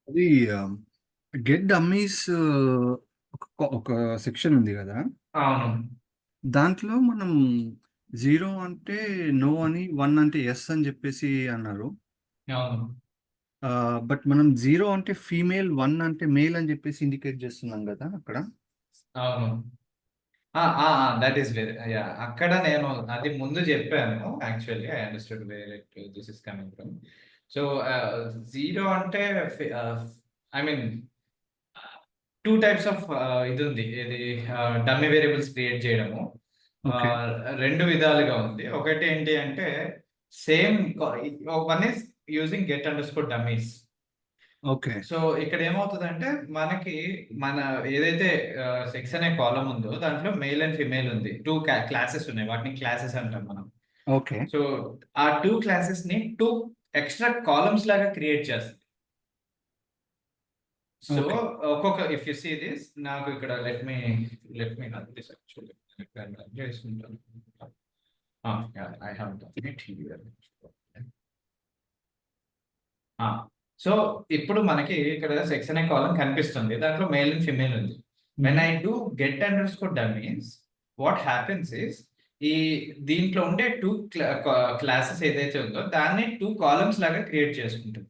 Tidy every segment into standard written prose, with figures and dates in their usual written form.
అది get dummies ఒక section ఉంది కదా. అవును. దాంట్లో మనం జీరో అంటే నో అని, వన్ అంటే ఎస్ అని చెప్పేసి అన్నారు. అవును. బట్ మనం జీరో అంటే ఫీమేల్, వన్ అంటే మేల్ అని చెప్పేసి ఇండికేట్ చేస్తున్నాం కదా అక్కడ. అవును. దట్ ఈస్ వెరీ యా అక్కడ నేను అది ముందు చెప్పాను. Actually I understood where this is coming from. So zero అంటే I mean two types of ఇది ఉంది. ఇది డమ్మీ వేరియబుల్స్ క్రియేట్ చేయడము ఓకే. రెండు విధాలుగా ఉంది. ఒకటి ఏంటి అంటే same one is using get underscore dummies. Okay. So ఇక్కడ ఏమవుతుందంటే మనకి మన ఏదైతే సెక్స్ అనే కాలం ఉందో దాంట్లో మేల్ అండ్ ఫిమేల్ ఉంది. టూ క్లాసెస్ ఉన్నాయి. వాటిని క్లాసెస్ అంటాం మనం. ఓకే. సో ఆ టూ క్లాసెస్ ని టూ ఎక్స్ట్రా కాలమ్స్ లాగా క్రియేట్ చేస్తుంది. So okay. ఒక్కొక్క ఇఫ్ యు సీ దిస్ నాకు ఇక్కడ లెట్ మీ దిస్ యాక్చువల్లీ చేసుకుంటాను. I have done it here. So ఇప్పుడు మనకి ఇక్కడ సెక్స్ అనే కాలం కనిపిస్తుంది. దాంట్లో మేల్ అండ్ ఫిమేల్ ఉంది. When I do get underscore dummies, what happens is ఈ దీంట్లో ఉండే టూ క్లాసెస్ ఏదైతే ఉందో దాన్ని టూ కాలమ్స్ లాగా క్రియేట్ చేసుకుంటుంది.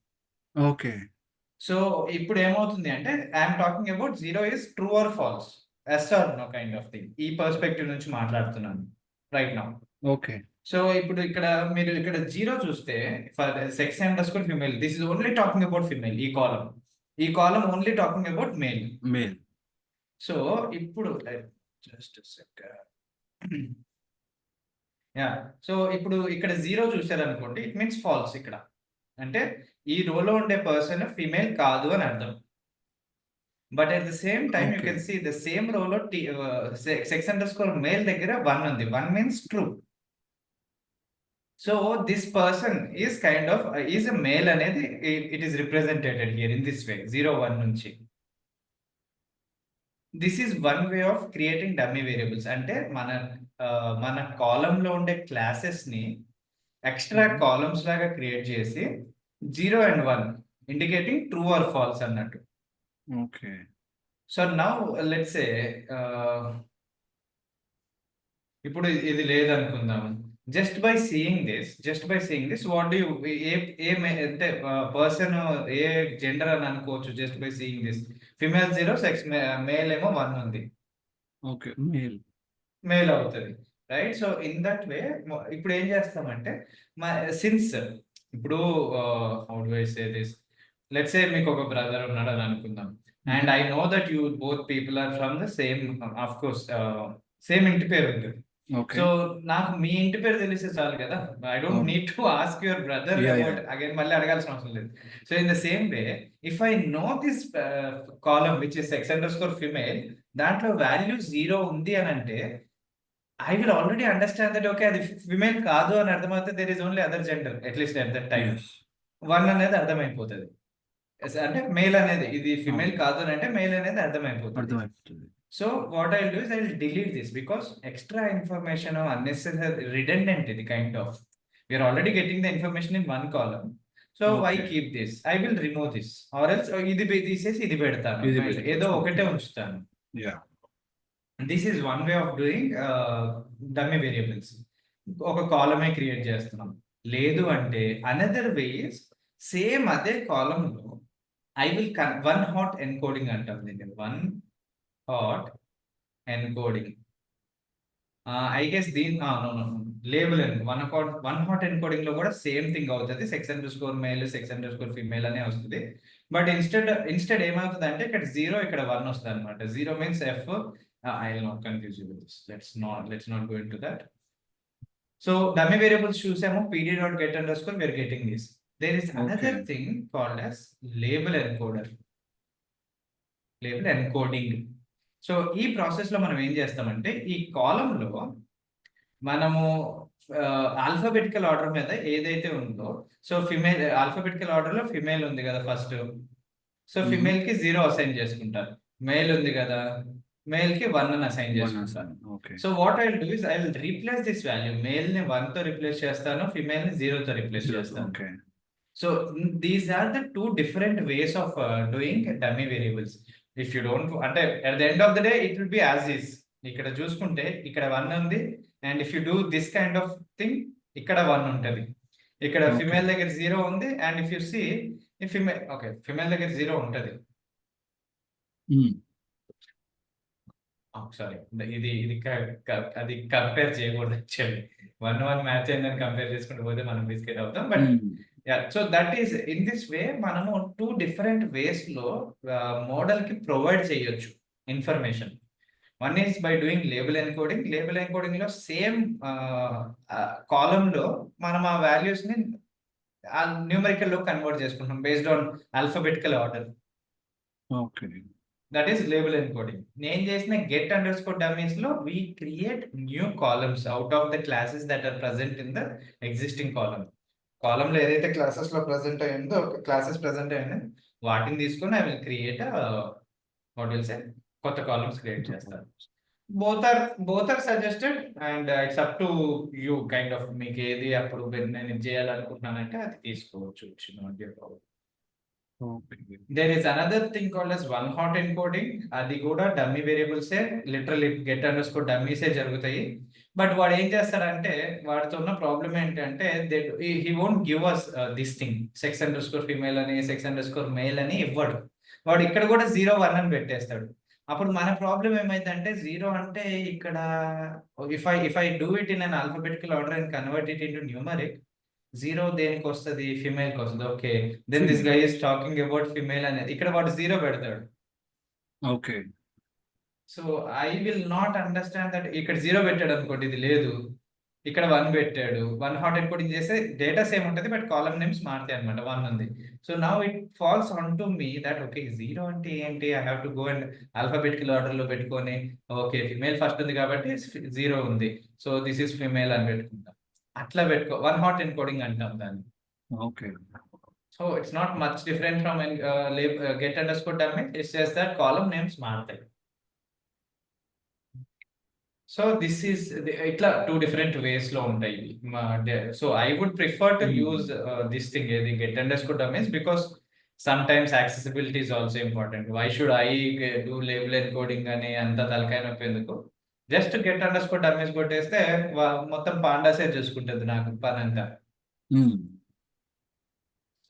ఓకే. సో ఇప్పుడు ఏమవుతుంది అంటే I'm talking about zero is true or false, yes or no kind of thing. ఈ పర్స్పెక్టివ్ నుంచి మాట్లాడుతున్నాను రైట్ నౌ. ఓకే. సో ఇప్పుడు ఇక్కడ మీరు ఇక్కడ జీరో చూస్తే for sex underscore female, this is only talking about female. ఈ column only talking about male. Male. So ఇప్పుడు జస్ట్ యా సో ఇప్పుడు ఇక్కడ జీరో చూసారనుకోండి, ఇట్ మీన్స్ ఫాల్స్. ఇక్కడ అంటే ఈ రోలో ఉండే పర్సన్ ఫిమేల్ కాదు అని అర్థం. But at the same time you okay. Can see the same రోలో సెక్స్ అండర్ స్కోర్ మేల్ దగ్గర వన్ ఉంది. One means true. So this person is kind of is a male అనేది it is represented here in this way 0 1 నుంచి. This is one way of creating dummy variables. అంటే మన కాలంలో ఉండే classes ని extra columns లాగా create చేసి 0 and 1 indicating true or false అన్నట్టు. Okay. So now let's say ఇప్పుడు ఇది లేదనుకుందాం. Just by seeing this what do you అంటే పర్సన్ ఏ జెండర్ అని అనుకోవచ్చు just by seeing this. Female 0, sex male ఏమో 1 ఉంది. ఓకే. మేల్. మేల్ అవుతుంది right. So in that way ఇప్పుడు ఏం చేస్తామంటే సిన్స్ ఇప్పుడు how do I say this, let's say మీకు ఒక బ్రదర్ ఉన్నాడు అని అనుకుందాం. And I know that you both people are from the same, of course same ఇంటి పేరు ఉంది. ఓకే. సో నాకు మీ ఇంటి పేరు తెలిస్తే చాలు కదా. I don't need to ask your brother about again, మళ్ళీ అడగాల్సిన అవసరం లేదు. So in the same way if I know this column which is sex underscore female, దాంట్లో వాల్యూ 0 ఉంది అని అంటే I will already understand that okay అది female కాదు అని అర్థమైతే there is only other gender at least at that time. Yes. 1 అనేది అర్థమైపోతుంది. అంటే మేల్ అనేది ఇది ఫిమేల్ కాదు అని అంటే మేల్ అనేది అర్థమైపోతుంది. అర్థమైపోతుంది. So what I will do is I will delete this because extra information unnecessary redundant ఇది kind of. We're already getting the information in one column. So why Okay. Keep this, I will remove this or else ఇది తీసేసి ఇది పెడతాను, ఇది ఏదో పెట్టుకోవచ్చు. ఒకటే Okay. ఉంచుతాను. Yeah. This is one way of doing dummy variables. ఒక కాలమే క్రియేట్ చేస్తున్నాం. లేదు అంటే అనదర్ వే ఇస్ సేమ్ అదే కాలంలో I will one hot encoding అంటాం దీన్ని. One hot encoding I guess దీని లేబుల్ వన్ హాట్ ఎన్కోడింగ్ లో కూడా సేమ్ థింగ్ అవుతుంది. Sex underscore male, sex underscore female అనే వస్తుంది. బట్ ఇన్స్టెడ్ ఏమవుతుంది అంటే ఇక్కడ 0 ఇక్కడ 1 వస్తుంది అనమాట. 0 means F. I will not confuse you with this. Let's not go into that. So dummy variables చూసాము. pd dot get underscore we're getting this. There is another thing called as label encoder, label encoding. So ఈ process లో మనం ఏం చేస్తామంటే ఈ కాలంలో మనము alphabetical order మీద ఏదైతే ఉందో, సో ఫిమేల్ ఆల్ఫాబెటికల్ ఆర్డర్ లో ఫిమేల్ ఉంది కదా ఫస్ట్. సో ఫిమేల్ కి 0 అసైన్ చేసుకుంటారు. మేల్ ఉంది కదా, మేల్ కి 1 అని అసైన్ చేసుకుంటారు. So what I will do is I will replace this value. Male ని 1 తో రిప్లేస్ చేస్తాను, ఫిమేల్ ని 0 తో రిప్లేస్ చేస్తాను. So these are the two different ways of doing dummy variables. If you don't అంటే at the end of the day it will be as is. ఇక్కడ చూసుకుంటే ఇక్కడ 1 ఉంది, and if you do this kind of thing ఇక్కడ 1 ఉంటది. ఇక్కడ okay. Female దగ్గర 0 ఉంది, and if you see female దగ్గర 0 ఉంటది. హ్మ్. సారీ, ఇది ఇది అది కంపేర్ చేయకూడదు యాక్చువల్లీ. 1 మ్యాచ్ అయిందని కంపేర్ చేసుకుంటూ పోతే మనం బిస్కెట్ అవుతాం. But so that is in this way మనము 2 డిఫరెంట్ వేస్ లో మోడల్ కి ప్రొవైడ్ చేయొచ్చు information. One is by doing label encoding. Label encoding లో సేమ్ కాలమ్ లో మనం ఆ వాల్యూస్ ని న్యూమరికల్ లో కన్వర్ట్ చేసుకుంటాం based on alphabetical order. Okay. That is label encoding. నేను చేసిన గెట్ అండర్ స్కోర్ డమ్మీస్ లో we create new columns out of the classes that are present in the existing column. Column లో ఏదైతే classes లో present అయ్యిందో, classes present అయ్యింది, వాటిని తీసుకొని I will create what will say కొత్త కాలమ్స్ క్రియేట్ చేస్తారు. Both are suggested, and it's up to you kind of. మీకు ఏది అప్పుడు నేను ఇది చేయాలనుకుంటున్నానంటే అది తీసుకోవచ్చు. There is another thing called as one hot encoding. అది కూడా డమ్మీ వేరియబుల్సే, లిటరల్లీ గెట్ అండర్ స్కోర్ డమ్మీసే జరుగుతాయి. బట్ వాడు ఏం చేస్తాడంటే, వాడితో ఉన్న ప్రాబ్లమ్ ఏంటంటే he won't give us this thing sex underscore female అని, సెక్స్ అండర్ స్కోర్ మేల్ అని ఇవ్వడు. వాడు ఇక్కడ కూడా 0 1 అని పెట్టేస్తాడు. అప్పుడు మన ప్రాబ్లం ఏమైందంటే, 0 అంటే ఇక్కడ if I do it in an alphabetical order and convert it into numeric, 0 దేనికి వస్తుంది? ఫిమేల్ కి వస్తుంది. Okay, then this guy is talking about female అనేది. ఇక్కడ వాడు 0 పెడతాడు. Okay. So I will not understand that. ఇక్కడ 0 పెట్టాడు అనుకోండి, ఇది లేదు. ఇక్కడ 1 పెట్టాడు. 1 హాట్ ఎన్కోడింగ్ చేస్తే డేటా సేమ్ ఉంటుంది, బట్ కాలమ్ నేమ్స్ మారుతాయి అనమాట. 1 ఉంది. So now it falls on to me that okay, 0 అంటే ఏంటి? I have to go and alphabetical order లో పెట్టుకొని, ఓకే ఫిమేల్ ఫస్ట్ ఉంది కాబట్టి 0 ఉంది, సో దిస్ ఇస్ ఫిమేల్ అని పెట్టుకుంటాం. అట్లా పెట్టుకో, 1 హాట్ ఎన్కోడింగ్ అంటాం దాన్ని. Okay. So it's not much different from get underscore dummy. It's just that column names మారుతాయి. సో దిస్ ఈస్ ఇట్లా 2 డిఫరెంట్ వేస్ లో ఉంటాయి. So I would prefer to use this thing, ఏది get underscore dummies, because sometimes accessibility is also important. Why should I do label encoding అని అంత తలకాయ నొప్పి ఎందుకు? Just get underscore dummies కొట్టేస్తే మొత్తం పాండాసే చూసుకుంటుంది నాకు పని అంతా.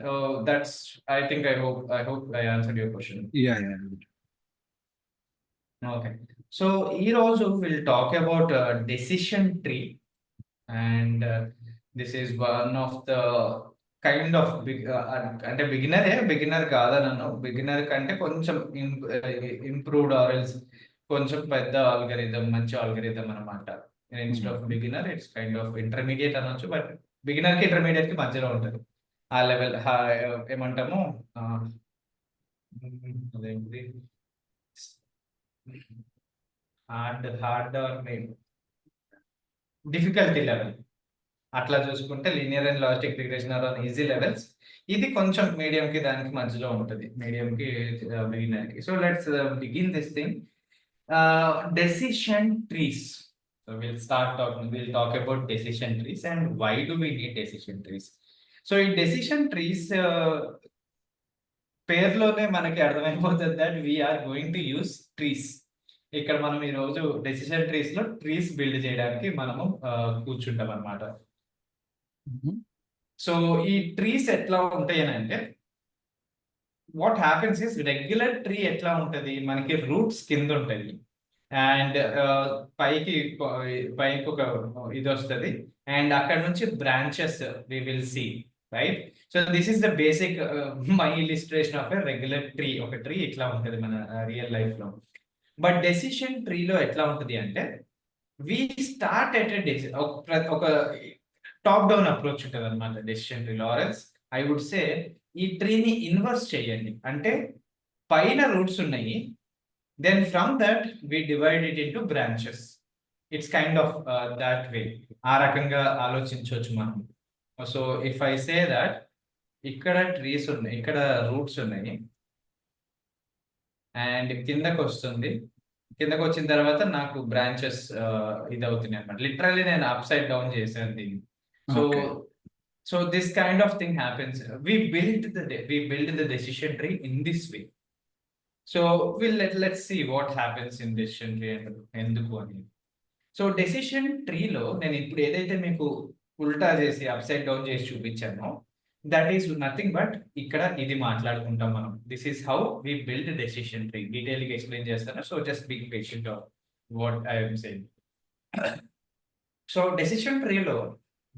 So that's, I think, I hope I answered your question. Okay, so ఈ రోజు will talk about decision tree, and this is one of the kind of అంటే బిగినర్ కాదనను, బిగినర్ కంటే కొంచెం ఇంప్రూవ్డ్ ఆర్ఎల్స్ కొంచెం పెద్ద ఆల్గరిథం, మంచి ఆల్గరిథం అనమాట. Instead of beginner it's kind of intermediate అనొచ్చు, బట్ బిగినర్ కి ఇంటర్మీడియట్ కి మధ్యలో ఉంటుంది ఆ లెవెల్. ఏమంటాము అదేంటి, హార్డ్ ఆర్ డిఫికల్టీ లెవెల్ అట్లా చూసుకుంటే linear and logic regression are on easy levels. ఇది కొంచెం మీడియం కి దానికి మధ్యలో ఉంటుంది, మీడియం కి బిగినర్ కి. So let's begin this thing, decision trees. So we'll talk about decision trees and why do we need decision trees. So ఈ decision trees పేర్లోనే మనకి అర్థమైపోతుంది that we're going to use trees. ఇక్కడ మనం ఈ రోజు డెసిషన్ ట్రీస్ లో trees build చేయడానికి మనము కూర్చుంటాం అనమాట. సో ఈ ట్రీస్ ఎట్లా ఉంటాయి అని అంటే, what happens is, regular tree ఎట్లా ఉంటది, మనకి రూట్స్ కింద ఉంటాయి, అండ్ పైకి ఒక ఇది వస్తుంది, అండ్ అక్కడ నుంచి branches we will see, right? So this is the basic my illustration of a regular tree. ఒక ట్రీ ఇట్లా ఉంటుంది మన రియల్ లైఫ్ లో. బట్ డెసిషన్ ట్రీలో ఎట్లా ఉంటుంది అంటే, వి స్టార్ట్ ఎట్ ఒక టాప్ డౌన్ అప్రోచ్ ఉంటుంది అనమాట డెసిషన్ ట్రీలో. ఆర్ఎల్స్ ఐ వుడ్ సే ఈ ట్రీని ఇన్వర్స్ చేయండి, అంటే పైన రూట్స్ ఉన్నాయి, then from that we divide it into branches. It's kind of that way, ఆ రకంగా ఆలోచించవచ్చు మనం. So if I say that ఇక్కడ ట్రీస్ ఉన్నాయి, ఇక్కడ రూట్స్ ఉన్నాయి, అండ్ కిందకు వస్తుంది, కిందకు వచ్చిన తర్వాత నాకు బ్రాంచెస్ ఇది అవుతున్నాయి అనమాట. లిటరల్లీ నేను అప్ సైడ్ డౌన్ చేశాను దీన్ని. So So this kind of thing happens. We build the decision tree in this way. So let's see what happens in decision tree and ఎందుకు అని. సో డెసిషన్ ట్రీలో నేను ఇప్పుడు ఏదైతే మీకు ఉల్టా చేసి అప్సైడ్ డౌన్ చేసి చూపించానో దట్ ఈస్ నథింగ్ బట్ ఇక్కడ ఇది మాట్లాడుకుంటాం మనం. This is how we build decision tree. డీటెయిల్గా ఎక్స్ప్లెయిన్ చేస్తాను. So just be patient of what I'm saying. So decision ట్రీలో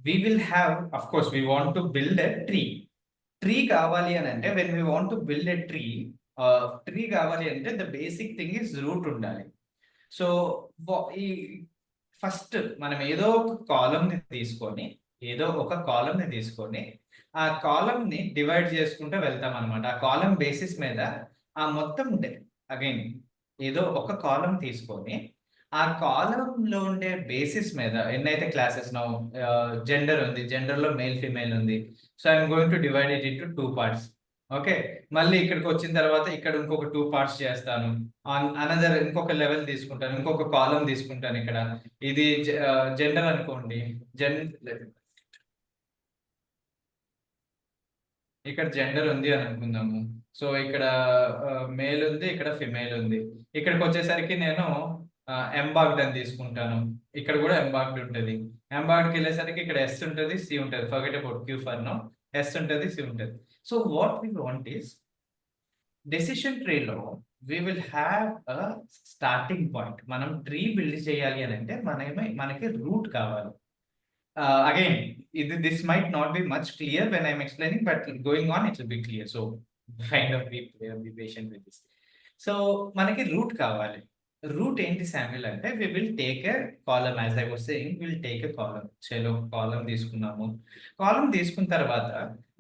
we will have, of course, we want to build a tree కావాలి అని అంటే when we want to build a tree కావాలి అంటే the basic thing is root ఉండాలి. So ఈ first మనం ఏదో ఒక కాలంని తీసుకొని ఆ కాలంని డివైడ్ చేసుకుంటూ వెళ్తాం అనమాట. ఆ కాలం బేసిస్ మీద ఆ మొత్తం అగైన్ ఏదో ఒక కాలం తీసుకొని ఆ కాలంలో ఉండే బేసిస్ మీద ఎన్నైతే క్లాసెస్ జెండర్ ఉంది, జెండర్లో మేల్ ఫీమేల్ ఉంది. So I'm going to divide it into 2 parts. Okay, మళ్ళీ ఇక్కడికి వచ్చిన తర్వాత ఇక్కడ ఇంకొక 2 parts చేస్తాను. అనదర్ ఇంకొక లెవెల్ తీసుకుంటాను, ఇంకొక కాలం తీసుకుంటాను. ఇక్కడ ఇది జెండర్ అనుకోండి, ఇక్కడ జెండర్ ఉంది అని అనుకుందాము. సో ఇక్కడ మేల్ ఉంది, ఇక్కడ ఫిమేల్ ఉంది. ఇక్కడికి వచ్చేసరికి నేను ఎంబాక్డ్ అని తీసుకుంటాను. ఇక్కడ కూడా ఎంబాక్డ్ ఉంటుంది. ఎంబాక్డ్కి వెళ్ళేసరికి ఇక్కడ ఎస్ ఉంటుంది, సి ఉంటుంది. Forget about Q for now. S ఉంటుంది, సి ఉంటుంది. So what we want is decision ట్రీలో we will have a starting point. మనం ట్రీ బిల్డ్ చేయాలి అని అంటే మనకి రూట్ కావాలి. Again this might not be much clear when I'm explaining, but going on it will be clear. So kind of be patient with this. So మనకి root కావాలి. Route ఏంటి Samuel అంటే we will take a column, as I was saying, we will take a column. చలో కాలం తీసుకున్నాము. కాలం తీసుకున్న తర్వాత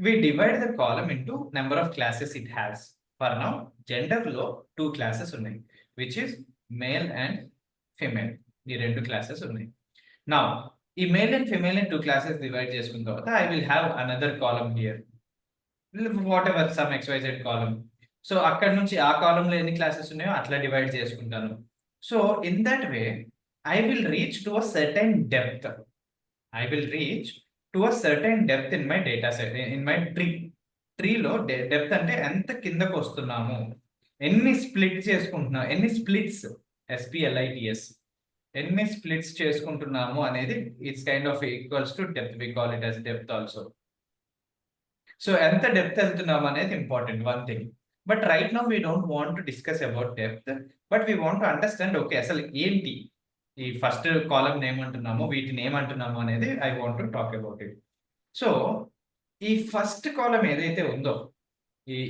we divide the column into number of classes it has. For now జెండర్లో 2 classes ఉన్నాయి, which is male and female. ఈ 2 classes ఉన్నాయి. Now ఈ male and female and 2 classes divide చేసుకున్న తర్వాత I will have another column here, what ever some XYZ column. So అక్కడ నుంచి ఆ కాలంలో ఎన్ని క్లాసెస్ ఉన్నాయో అట్లా డివైడ్ చేసుకుంటాను. So in that way I will reach to a certain depth. In my data set, in my ట్రీలో depth అంటే ఎంత కిందకు వస్తున్నాము, ఎన్ని స్ప్లిట్స్ SPLITS ఎన్ని స్ప్లిట్స్ చేసుకుంటున్నాము అనేది it's kind of equals to depth. We call it as depth also. So ఎంత డెప్త్ వెళ్తున్నాము అనేది important one thing. But right now we don't want to discuss about depth, but we want to understand okay అసలు ఏంటి ఈ first column ఏమంటున్నాము, వీటిని ఏమంటున్నాము అనేది I want to talk about it. So ఈ ఫస్ట్ కాలం ఏదైతే ఉందో,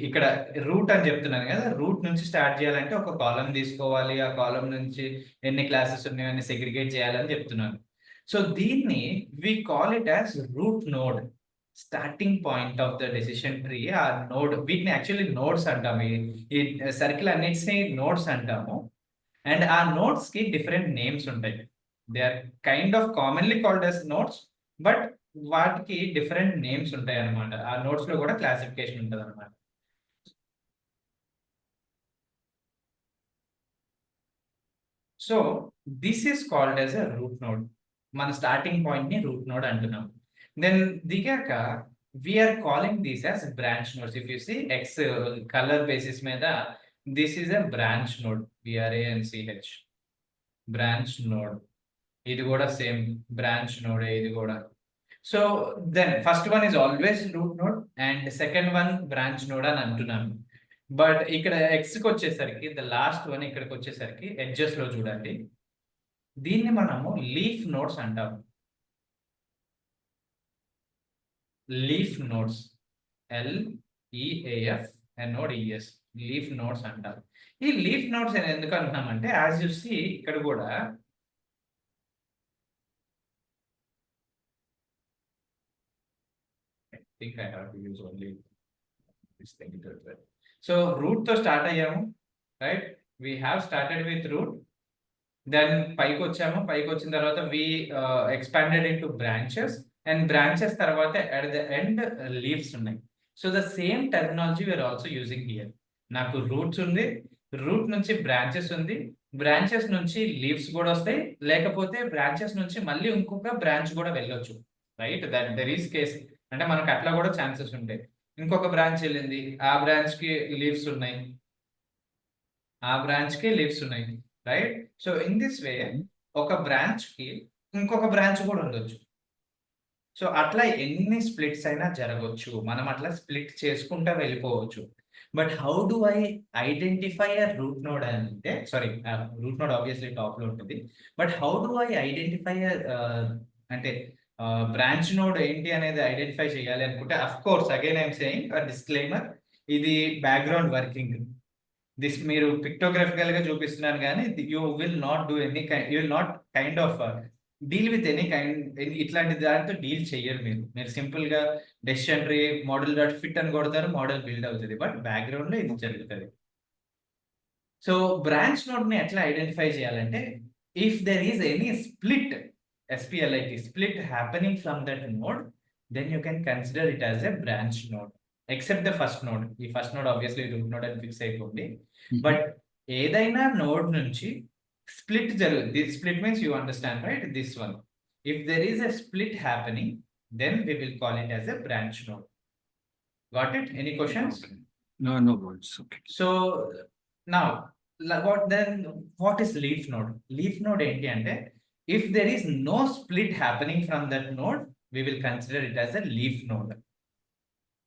ఇక్కడ రూట్ అని చెప్తున్నాను కదా, రూట్ నుంచి స్టార్ట్ చేయాలంటే ఒక కాలం తీసుకోవాలి, ఆ కాలం నుంచి ఎన్ని క్లాసెస్ ఉన్నాయని సెగ్రిగేట్ చేయాలని చెప్తున్నాను. సో దీన్ని we call it as root node, starting point of the decision tree. ఆ నోడ్, వీటిని యాక్చువల్లీ నోడ్స్ అంటాము. ఈ సర్కిల్ అన్నిటిని నోడ్స్ అంటాము. అండ్ ఆ నోడ్స్ కి డిఫరెంట్ నేమ్స్ ఉంటాయి. They are kind of commonly called as nodes, but వాటికి డిఫరెంట్ నేమ్స్ ఉంటాయి అనమాట. ఆ నోడ్స్ లో కూడా క్లాసిఫికేషన్ ఉంటుంది అనమాట. So this is called as a root node. మన స్టార్టింగ్ పాయింట్ ని రూట్ నోడ్ అంటున్నాం. దెన్ దిగాక we're calling these as branch nodes. If you see X colour basis మీద this is a branch node, BRANCH, branch node. ఇది కూడా same branch node ఇది కూడా. So then first one is always root node and second one branch node అని అంటున్నాను. But ఇక్కడ ఎక్స్కి వచ్చేసరికి the last one ఇక్కడికి వచ్చేసరికి ఎడ్జెస్ లో చూడండి, దీన్ని మనము లీఫ్ నోడ్స్ అంటాము. Leaf nodes, LEAF leaf nodes అంటారు. ఈ లీఫ్ నోడ్స్ ఎందుకు అంటున్నామంటే యాజ్ యు సీ ఇక్కడ కూడా I have to use only this thing. So root తో స్టార్ట్ అయ్యాము, right? We have started with root. Then పైకి వచ్చాము, పైకి వచ్చిన తర్వాత we expanded into branches, and branches తర్వాత అట్ ద ఎండ్ లీవ్స్ ఉన్నాయి. So the same terminology we're also using here. నాకు రూట్స్ ఉంది, రూట్ నుంచి బ్రాంచెస్ ఉంది, బ్రాంచెస్ నుంచి లీవ్స్ కూడా వస్తాయి, లేకపోతే బ్రాంచెస్ నుంచి మళ్ళీ ఇంకొక బ్రాంచ్ కూడా వెళ్ళొచ్చు, right? That there is case అంటే మనకు అట్లా కూడా ఛాన్సెస్ ఉంటాయి. ఇంకొక బ్రాంచ్ వెళ్ళింది, ఆ బ్రాంచ్ కి లీవ్స్ ఉన్నాయి, ఆ బ్రాంచ్ కి లీవ్స్ ఉన్నాయి, రైట్? సో ఇన్ దిస్ వే ఒక బ్రాంచ్ కి ఇంకొక బ్రాంచ్ కూడా ఉండొచ్చు. సో అట్లా ఎన్ని స్ప్లిట్స్ అయినా జరగవచ్చు, మనం అట్లా స్ప్లిట్ చేసుకుంటా వెళ్ళిపోవచ్చు. But how do I identify a root node అంటే, sorry, root node obviously top లో ఉంటుంది, but how do I identify అంటే బ్రాంచ్ నోడ్ ఏంటి అనేది ఐడెంటిఫై చేయాలి అనుకుంటే, of course again I'm saying disclaimer, ఇది బ్యాక్గ్రౌండ్ వర్కింగ్. దిస్ మీరు పిక్టోగ్రఫికల్ గా చూపిస్తున్నాను కానీ you will not do any you will not kind of deal with any kind, ఇట్లాంటి దాంతో డీల్ చెయ్యరు మీరు సింపుల్ గా decision tree model dot fit అని కొడతారు, మోడల్ బిల్డ్ అవుతుంది, బట్ బ్యాక్గ్రౌండ్ లో ఇది జరుగుతుంది. సో బ్రాంచ్ నోడ్ ని ఎట్లా ఐడెంటిఫై చేయాలంటే, if there is any split, S P L I T split happening from that node, then you can consider it as a branch node, except the first node. ఈ first node obviously root node అని fix అయిపోయింది. But ఏదైనా node నుంచి split జరుగుతుంది, split means you understand right, this one. If there is a split happening, then we will call it as a branch node. Got it? Any questions? No worries. Okay. So now what is leaf node? Leaf node ఏంటి అంటే, if there is no split happening from that node, we will consider it as a leaf node.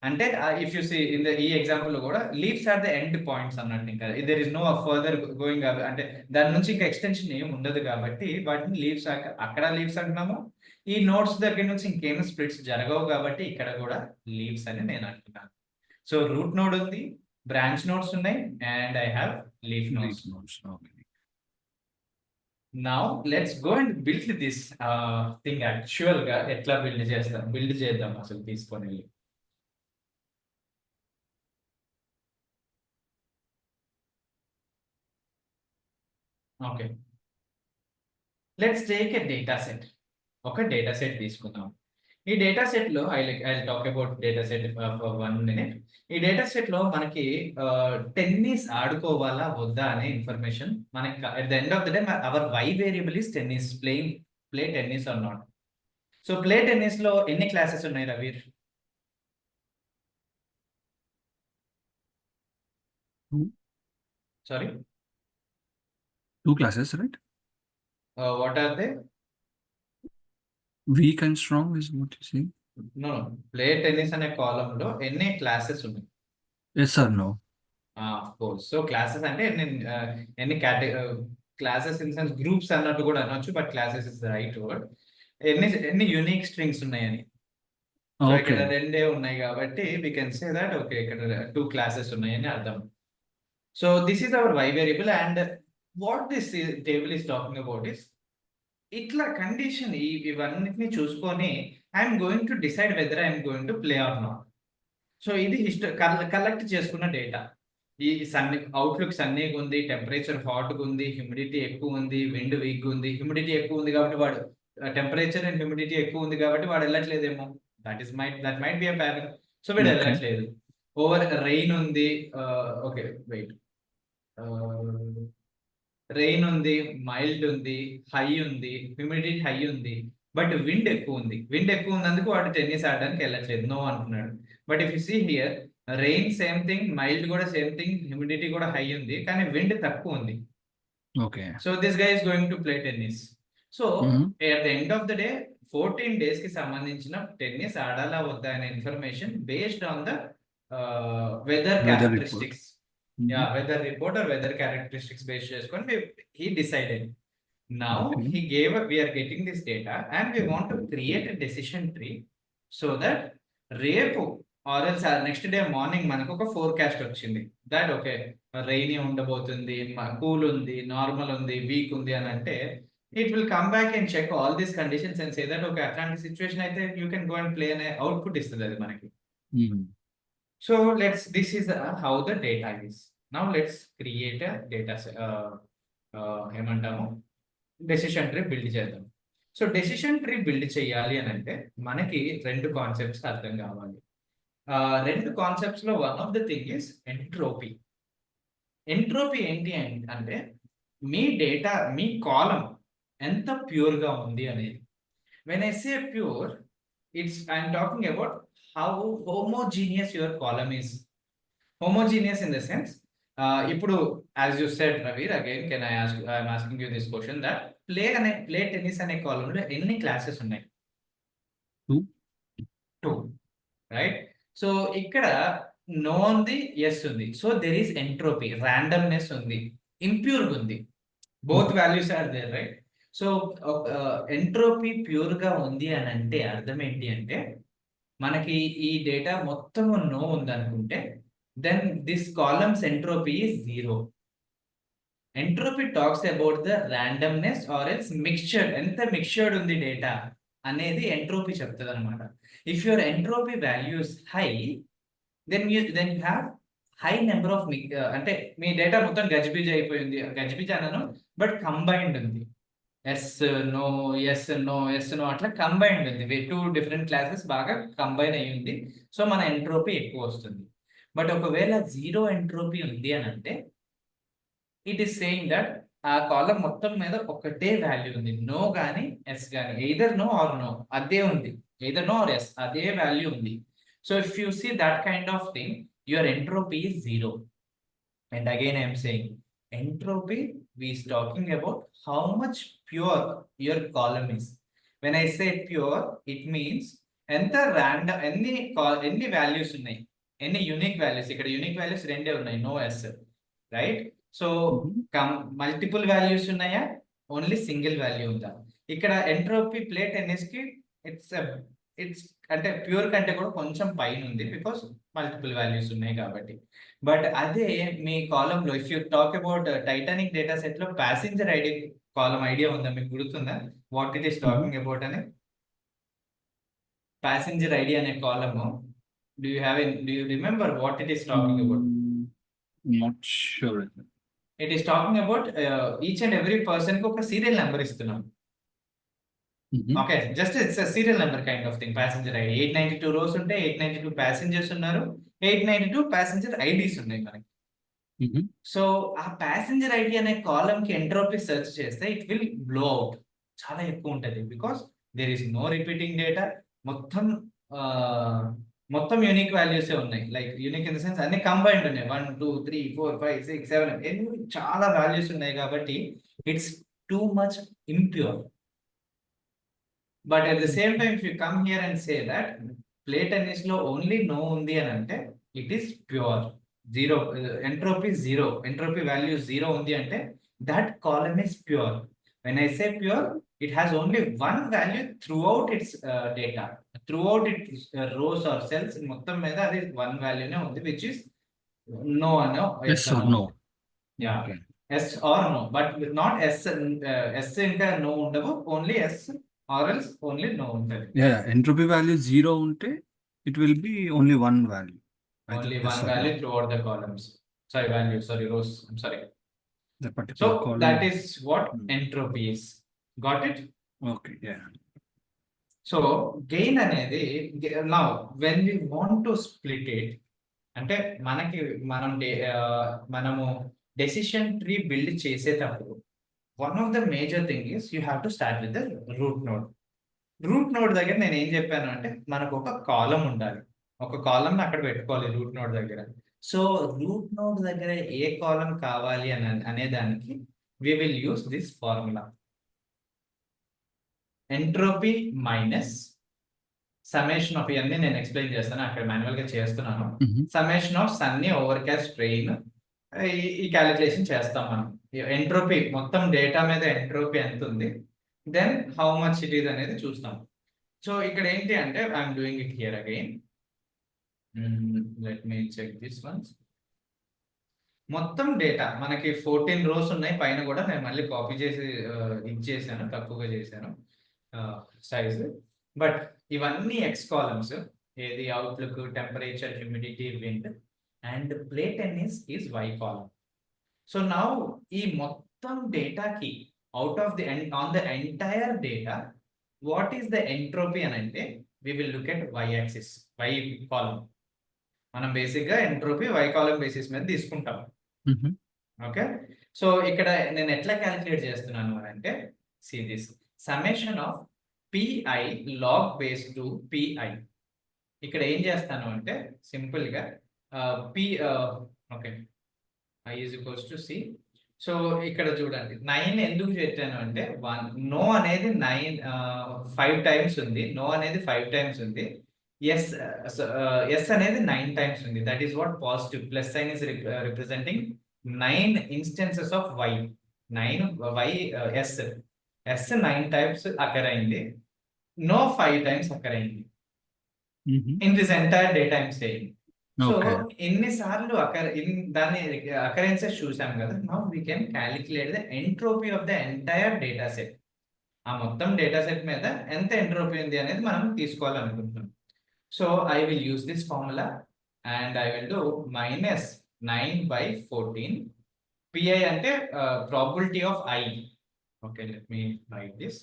అంటే if you see in the ఈ example లో కూడా leaves are the end points అన్నట్టు, ఇంకా there is no further going, అంటే దాని నుంచి ఇంకా ఎక్స్టెన్షన్ ఏమి ఉండదు కాబట్టి వాటిని లీవ్స్, అక్కడ లీవ్స్ అంటున్నాము, ఈ నోట్స్ దగ్గర నుంచి ఇంకేమీ స్ప్లిట్స్ జరగవు కాబట్టి ఇక్కడ కూడా లీవ్స్ అని నేను అంటున్నాను. సో రూట్ నోడ్ ఉంది, బ్రాంచ్ నోడ్స్ ఉన్నాయి, and I have leaf nodes. Okay. Now let's go and build this thing. Actual గా ఎట్లా బిల్డ్ చేద్దాం అసలు తీసుకొని వెళ్ళి. Okay, let's take a data set. ఒక డేటా సెట్ తీసుకుందాం. ఈ డేటా సెట్ లో I talk about data set for 1 minute. ఈ డేటా సెట్ లో మనకి టెన్నిస్ ఆడుకోవాలా వద్దా అనే ఇన్ఫర్మేషన్ మనకి at the end of the day our Y variable is tennis, play tennis or not. So play tennis లో ఎన్ని classes ఉన్నాయి Raveer? Sorry, 2 classes, right? What are they? Weak and strong is what you say? No, play tennis అనే column లో ఎన్ని classes ఉన్నాయి? Yes or no? Course. So classes అంటే ఎన్ని classes in sense groups అన్నట్టు కూడా అనొచ్చు, but classes is the right word. ఎన్ని యూనిక్ స్ట్రింగ్స్ ఉన్నాయని. సో ఇక్కడ Okay. 2 ఉన్నాయి కాబట్టి we can say that okay, ఇక్కడ 2 క్లాసెస్ ఉన్నాయని అర్థం. So this is our Y variable, and what this table is talking about is, ఇట్లా కండిషన్ ఇవన్నిటిని చూసుకొని I'm going to decide whether I'm going to play or not. So ఇది collect చేసుకున్న data. ఈ sunny outlook సన్నీగా ఉంది, temperature హాట్గా ఉంది, humidity ఎక్కువ ఉంది, విండ్ వీక్ ఉంది. హ్యూమిడిటీ ఎక్కువ ఉంది కాబట్టి వాడు, టెంపరేచర్ అండ్ హ్యూమిడిటీ ఎక్కువ ఉంది కాబట్టి వాడు వెళ్ళట్లేదేమో, that might be a parallel. So వీడు Okay. వెళ్ళట్లేదు. ఓవర్ రెయిన్ ఉంది, ఓకే వెయిట్, రెయిన్ ఉంది, మైల్డ్ ఉంది, హై ఉంది, హ్యూమిడిటీ హై ఉంది, బట్ విండ్ ఎక్కువ ఉంది. విండ్ ఎక్కువ ఉన్నందుకు వాడు టెన్నిస్ ఆడడానికి వెళ్ళట్లేదు, నో అంటున్నాడు. But if you see here, rain same thing, mild కూడా సేమ్ థింగ్, హ్యూమిడిటీ కూడా హై ఉంది, కానీ విండ్ తక్కువ ఉంది. Okay. So this guy is going to play tennis. So Mhm. At the end of the day 14 days కి సంబంధించిన tennis ఆడాలా వద్దా అనే information based on the weather Weather report. Characteristics, Mhm. weather report or weather characteristics based చేసుకొని he decided. Now Okay. we are getting this data and we want to create a decision tree so that రేపు or else next day morning మనకు ఒక forecast వచ్చింది that okay rainy ఉండబోతుంది, cool ఉంది, normal ఉంది, weak ఉంది అని అంటే, it will come back and check all these conditions and say that okay అట్లాంటి సిచ్యువేషన్ అయితే you can go and play అనే అవుట్పుట్ ఇస్తుంది అది మనకి. Mhm. So this is how the data is. Now let's create a data ఏమంటాము, decision tree build చేద్దాం. So decision tree build చేయాలి అని అంటే మనకి 2 కాన్సెప్ట్స్ అర్థం కావాలి. 2 కాన్సెప్ట్స్ లో one of the thing is entropy. Entropy ఏంటి అంటే మీ డేటా, మీ కాలం ఎంత ప్యూర్ గా ఉంది అనేది. When I say pure, I'm talking about how homogeneous your column is. Homogeneous in the sense, ఇప్పుడు as you said, Ravir, again, I'm asking you this question that play tennis అనే column లో ఎన్ని classes ఉన్నాయి? 2. 2, right? So ఇక్కడ no ఉంది, yes ఉంది. So there is entropy, randomness ఉంది, impure ఉంది. Both values are there, right? So entropy pure గా ఉంది అని అంటే అర్థం ఏంటి అంటే, మనకి ఈ డేటా మొత్తం నో ఉంది అనుకుంటే, then this column's entropy is 0. Entropy talks about the randomness or else mixture, ఎంత mixtured ఉంది డేటా అనేది ఎంట్రోపీ చెప్తుంది అనమాట. If your entropy values high, then you have high number of అంటే మీ డేటా మొత్తం గజిబిజి అయిపోయింది. గజిబిజి అనను, బట్ కంబైన్డ్ ఉంది. Yes no, yes no, yes no, అట్లా కంబైన్డ్ ఉంది. 2 డిఫరెంట్ క్లాసెస్ బాగా కంబైన్ అయ్యి ఉంది. సో మన ఎంట్రోపీ ఎక్కువ వస్తుంది. బట్ ఒకవేళ 0 ఎంట్రోపీ ఉంది అని అంటే, ఇట్ ఈస్ సేయింగ్ దట్ ఆ కాలం మొత్తం మీద ఒకటే వాల్యూ ఉంది. నో కానీ ఎస్ కానీ, ఎయిదర్ నో ఆర్ నో అదే ఉంది, ఎయిదర్ నో ఆర్ ఎస్ అదే వాల్యూ ఉంది. So if you see that kind of thing, your entropy is 0. And again I'm saying, entropy we is talking about how much pure your column is. When I say pure, it means ఎంత random, ఎన్ని values ఉన్నాయి, ఎన్ని unique values. ఇక్కడ unique values రెండే ఉన్నాయి, no yes, right? So multiple values ఉన్నాయా, only single value ఉందా? ఇక్కడ ఎంట్రోపీ ప్లే టెన్నిస్ కి ఇట్స్ అంటే ప్యూర్ కంటే కూడా కొంచెం పైన ఉంది, బికాస్ మల్టిపుల్ వాల్యూస్ ఉన్నాయి కాబట్టి. బట్ అదే మీ కాలంలో, if you talk about Titanic data set లో ప్యాసింజర్ ఐడి కాలం ఐడియా ఉందా, మీకు గుర్తుందా what it is talking about అని? ప్యాసింజర్ ఐడి అనే column, do you remember what it is talking about? Not sure. It is talking about each and every person కి ఒక serial number ఇస్తున్నాం. Okay, just it's serial number kind of thing. Passenger ID 892 rows ఉంటే 892 passengers ఉన్నారు, 892 passenger IDs ఉన్నాయి మనకి. So ఆ passenger ID అనే column కి ఎంట్రోపీ సెర్చ్ చేస్తే ఇట్ విల్ బ్లో అవుట్, చాలా ఎక్కువ ఉంటుంది. Because there is no repeating data, మొత్తం యూనిక్ వాల్యూసే ఉన్నాయి. Like unique in the sense అన్ని కంబైన్డ్ ఉన్నాయి, 1 2 3 4 5 6 7 చాలా వాల్యూస్ ఉన్నాయి కాబట్టి it's too much impure. But at the same time, if you come here and say that play tennis లో only no ఉంది అని అంటే, it is pure. 0, entropy 0, entropy value 0 ఉంది అంటే that column is pure. When I say pure, it has only one value throughout its data, throughout its rows or cells. మొత్తం మీద అది one value నే ఉంది, which is no ano, Yes or no. Yeah, Okay. yes or no, but not s. S ఇంకా no ఉండవు, only s or else only no ఉంటుంది. Yeah, entropy value 0 ఉంటే it will be only one value. Only Yes one or value no. throughout the columns. Rows. I'm sorry. The particular So column. that is what entropy is. Got it? Okay, yeah. So gain అనేది, now when we want to split it, అంటే మనము decision tree build చేసేటప్పుడు one of the major thing is you have to start with the root node. Route node దగ్గర నేను ఏం చెప్పాను అంటే, మనకు ఒక కాలం ఉండాలి, ఒక కాలం అక్కడ పెట్టుకోవాలి రూట్ నోడ్ దగ్గర. సో రూట్ నోడ్ దగ్గర ఏ కాలం కావాలి అనే దానికి we will use this formula. Entropy minus summation of, ఇవన్నీ నేను ఎక్స్ప్లెయిన్ చేస్తాను, అక్కడ మాన్యువల్ గా చేస్తున్నాను. Summation of sunny overcast rain, ఈ క్యాలిక్యులేషన్ చేస్తాం మనం. ఎంట్రోపీ మొత్తం డేటా మీద ఎంట్రోపీ ఎంత ఉంది, then how much it is అనేది చూస్తాం. సో ఇక్కడ ఏంటి అంటే, I'm doing it here again. Let me check this ones. మొత్తం డేటా మనకి 14 రోస్ ఉన్నాయి, పైన కూడా నేను మళ్ళీ కాపీ చేసి ఇచ్చేసాను, తక్కువగా చేశాను సైజ్. బట్ ఇవన్నీ ఎక్స్ కాలమ్స్, ఏది outlook, temperature, humidity, wind, and play tennis is Y column. So now ఈ మొత్తం డేటాకి out of the on the entire data what is the entropy అని అంటే, we will look at Y axis, Y column. మనం basic గా entropy Y column basis మీద తీసుకుంటాం. Okay, so ఇక్కడ నేను ఎట్లా క్యాలిక్యులేట్ చేస్తున్నాను అని అంటే, see this summation of p i log base two p i. ఇక్కడ ఏం చేస్తాను అంటే సింపుల్గా p okay i is equals to c. So ఇక్కడ చూడండి 9 ఎందుకు పెట్టాను అంటే నో అనేది 5 టైమ్స్ ఉంది, నో అనేది 5 టైమ్స్ ఉంది, ఎస్ ఎస్ అనేది 9 టైమ్స్ ఉంది. That is what positive plus sign is representing 9 instances of y. 9 y yes 9 times occur అయింది, నో 5 టైమ్స్ అకర్ అయింది in this entire data I'm saying. So okay. ఎన్నిసార్లు దాన్ని occurrences చూసాం కదా, now we can calculate the entropy of the entire data set. ఆ మొత్తం data set మీద ఎంత ఎంట్రోపీ ఉంది అనేది మనం తీసుకోవాలనుకుంటున్నాం. So I will use this formula and I will do -9/14. PI అంటే probability of I. Okay, let me write this.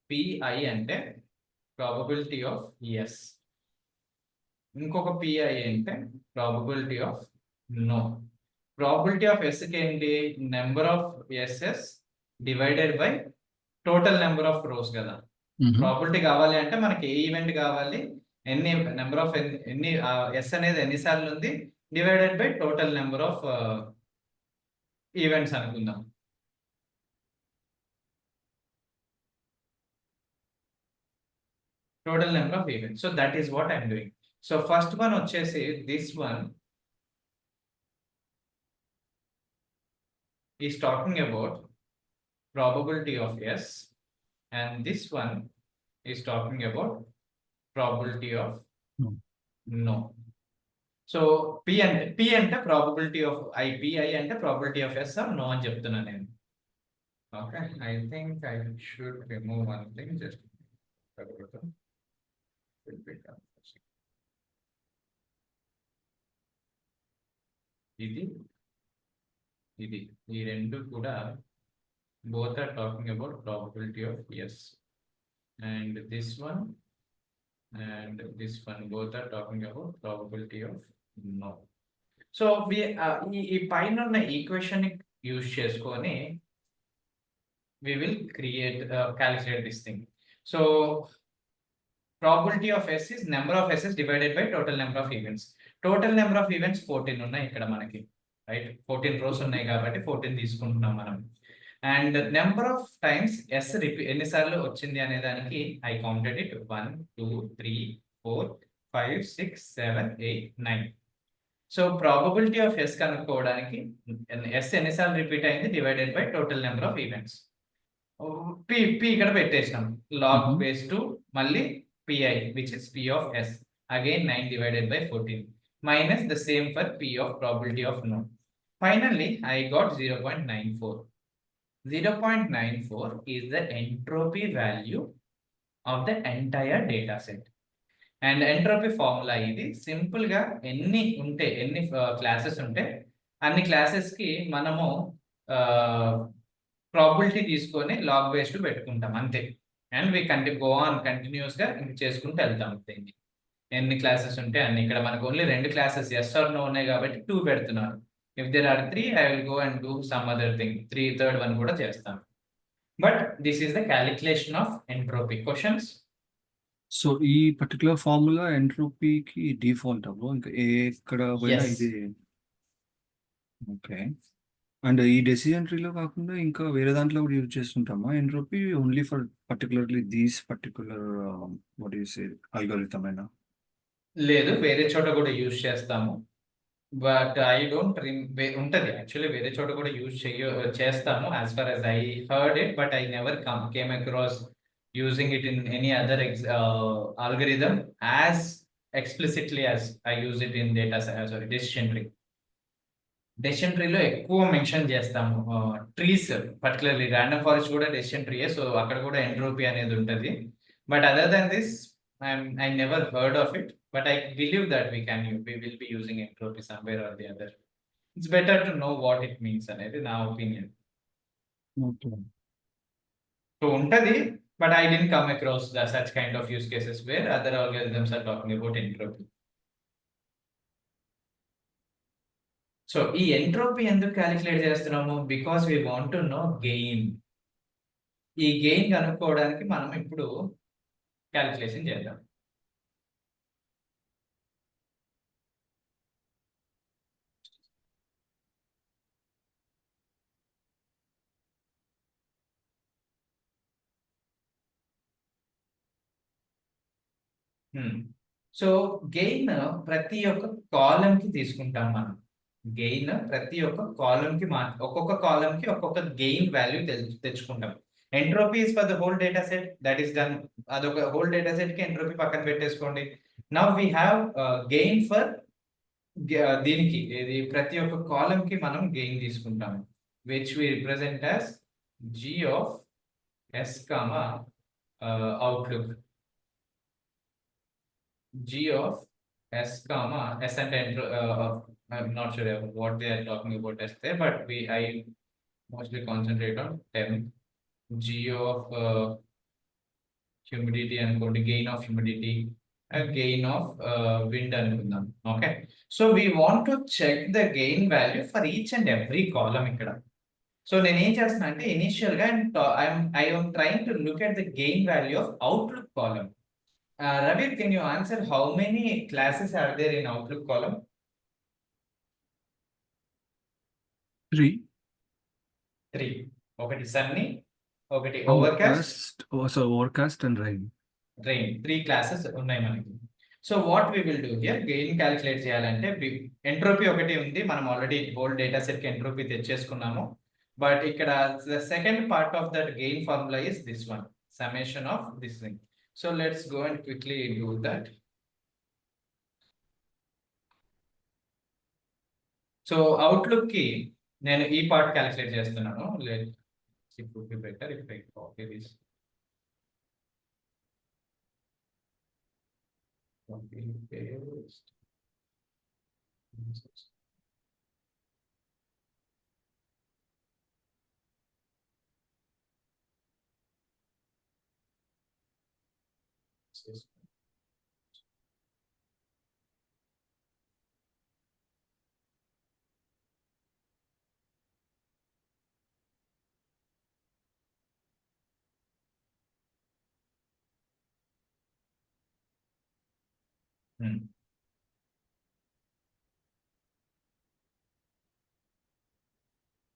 PI అంటే ప్రాబబిలిటీ ఆఫ్ ఎస్, ఇంకొక పిఐ అంటే probability of no. Probability of ఎస్కి ఏంటి, number of yeses divided by total number of rows కదా. Probability కావాలి అంటే మనకి ఏ ఈవెంట్ కావాలి, ఎన్ని నెంబర్ ఆఫ్ ఎన్ని ఎస్ అనేది ఎన్నిసార్లు ఉంది divided by total number of events అనుకుందాం. Total number of events. So that is what I'm doing. So first one వచ్చేసి this one is talking about probability of yes, and this one is talking about probability of no. So P అంటే probability of I అంటే probability of yes or no అని చెప్తున్నా నేను. Okay, I think I should remove one thing just. ఇది ఈ రెండు కూడా both are talking about probability of yes, and this one both are talking about probability of no. So ఈ పైన ఉన్న ఈక్వేషన్ యూజ్ చేసుకొని we will calculate this thing. So probability of S is number of S's divided by total number of events. Total number of events 14 ఉన్నాయి ఇక్కడ మనకి, right? 14 rose ఉన్నాయి కాబట్టి 14 తీసుకుంటున్నాం మనం. And number of times yes ఎన్నిసార్లు వచ్చింది అనే దానికి I counted it 1 2 3 4 5 6 7 8 9. So probability of yes కనుక్కోవడానికి ఎస్ ఎన్నిసార్లు రిపీట్ అయింది divided by total number of events. P ఇక్కడ పెట్టేసినాం, లాగ్ బేస్ టు మళ్ళీ PI, which is P of S, again 9 divided by 14, minus the same for P of probability of no. Finally, I got 0.94. 0.94 is the entropy value of the entire data set. And entropy formula ఇది simple గా ఎన్ని classes ఉంటే అన్ని classes కి మనము probability తీసుకొని log based పెట్టుకుంటాం అంతే. And we go on continuous గా చేసుకుంటూ వెళ్తాం. ఎన్ని క్లాసెస్ ఉంటే అన్ని. ఇక్కడ మనకు only 2 classes yes or no ఉన్నాయి కాబట్టి 2 పెడుతున్నారు. If there are 3 I will go and do some other thing, third one కూడా చేస్తాం. But this is the calculation of entropy. Questions? So ఈ పర్టికులర్ ఫార్ములా ఎంట్రోపీకి డిఫాల్ట్ అవ్వ ఇంకా ఎక్కడ పోయినా ఇది. ఓకే. అండ్ ఈ డెసిషన్ ట్రీలో కాకుండా ఇంకా వేరే దాంట్లో కూడా యూజ్ చేస్తుంటామా entropy, only for particularly these particular what you say algorithm అయినా? లేదు, వేరే చోట కూడా యూజ్ చేస్తాము. బట్ ఐ డోంట్ ఉంటది యాక్చువల్లీ, వేరే చోట కూడా యూజ్ చేస్తాము as far as I heard it, but I never came across using it in any other algorithm as explicitly as I use it in decision tree. Decision ట్రీలో ఎక్కువ mention చేస్తాము trees, particularly random forest కూడా decision ట్రీయే, so అక్కడ కూడా entropy అనేది ఉంటుంది. But other than this I never heard of it, but I believe that we will be using entropy somewhere or the other. It's better to know what it means అనేది నా opinion. So ఉంటది, but I didn't come across such kind of use cases where other algorithms are talking about entropy. So ఈ entropy ఎందుకు calculate చేస్తున్నాము? Because we want to know gain. ఈ gain కనుక్కోవడానికి మనం ఇప్పుడు క్యాలిక్యులేషన్ చేద్దాం. సో గెయిన్ ప్రతి ఒక్క కాలమ్ కి తీసుకుంటాం మనం. గెయిన్ ప్రతి ఒక్క కాలమ్ కి ఒక్కొక్క కాలమ్ కి ఒక్కొక్క గెయిన్ వాల్యూ తెచ్చుకుంటాం. Entropy is for the whole data set, that is done. అదొక హోల్ డేటా సెట్ కి ఎంట్రోపీ పక్కన పెట్టేసుకోండి. Now we have gain for దీనికి ఇది ప్రతి ఒక్క కాలమ్ కి మనం గెయిన్ తీసుకుంటాం, which we represent as g of s comma outlook. G of s comma s and I'm not sure what they are talking about s there, but I mostly concentrate on temp. G of humidity and gain of humidity, gain of wind అనుకుందాం. Okay, so we want to check the gain value for each and every column ఇక్కడ. So నేను ఏం చేస్తున్నా అంటే initial గా I'm trying to look at the gain value of outlook column. Ravi, can you answer how many classes are there in Outlook column? 3. ఒకటి sunny, ఒకటి overcast, overcast and rain. 3 classes ఉన్నాయి మనకి. So what we will do here, gain calculate చేయాలంటే entropy ఒకటి ఉంది, మనం already whole data set కి entropy తెచ్చేసుకున్నాము. బట్ ఇక్కడ the second part of that gain formula is this one, summation of this thing. So let's go and quickly do that. So Outlook ki nenu ee part calculate chestunnanu. It would be better if I copy this. Copy paste.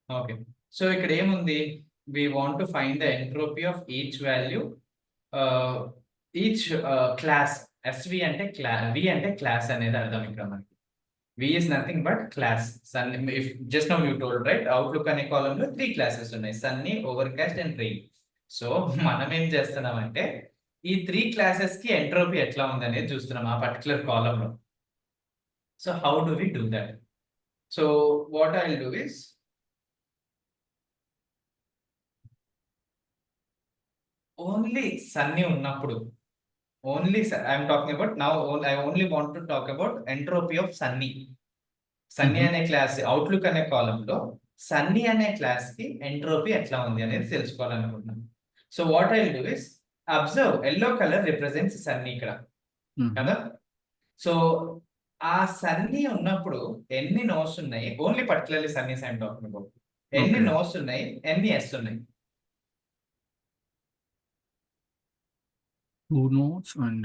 Okay, so ఇక్కడ ఏముంది, we want to find the entropy of each value, each class. SV అంటే V అంటే class అనేది అర్థం ఇక్కడ మనకి. V is nothing but class. If just now you told, right, Outlook అనే column లో 3 classes ఉన్నాయి, Sunny, Overcast and rain. So మనం ఏం చేస్తున్నాం అంటే ఈ 3 classes కి ఎంట్రోపీ ఎట్లా ఉంది అనేది చూస్తున్నాం ఆ పర్టికులర్ కాలమ్ లో. So how do we do that? So what I will do is, only sunny ఉన్నప్పుడు, only I'm talking about now, I only want to talk about entropy of sunny. Sunny అనే class outlook అనే column లో సన్నీ అనే class కి entropy ఎట్లా ఉంది అనేది తెలుసుకోవాలనుకుంటున్నాను. So what I will do is observe, yellow colour represents sunny ఇక్కడ కదా. సో ఆ సన్నీ ఉన్నప్పుడు ఎన్ని నోస్ ఉన్నాయి, only particularly sunnies I'm talking about, ఎన్ని నోస్ ఉన్నాయి, ఎన్ని ఎస్ ఉన్నాయి? 2 nodes and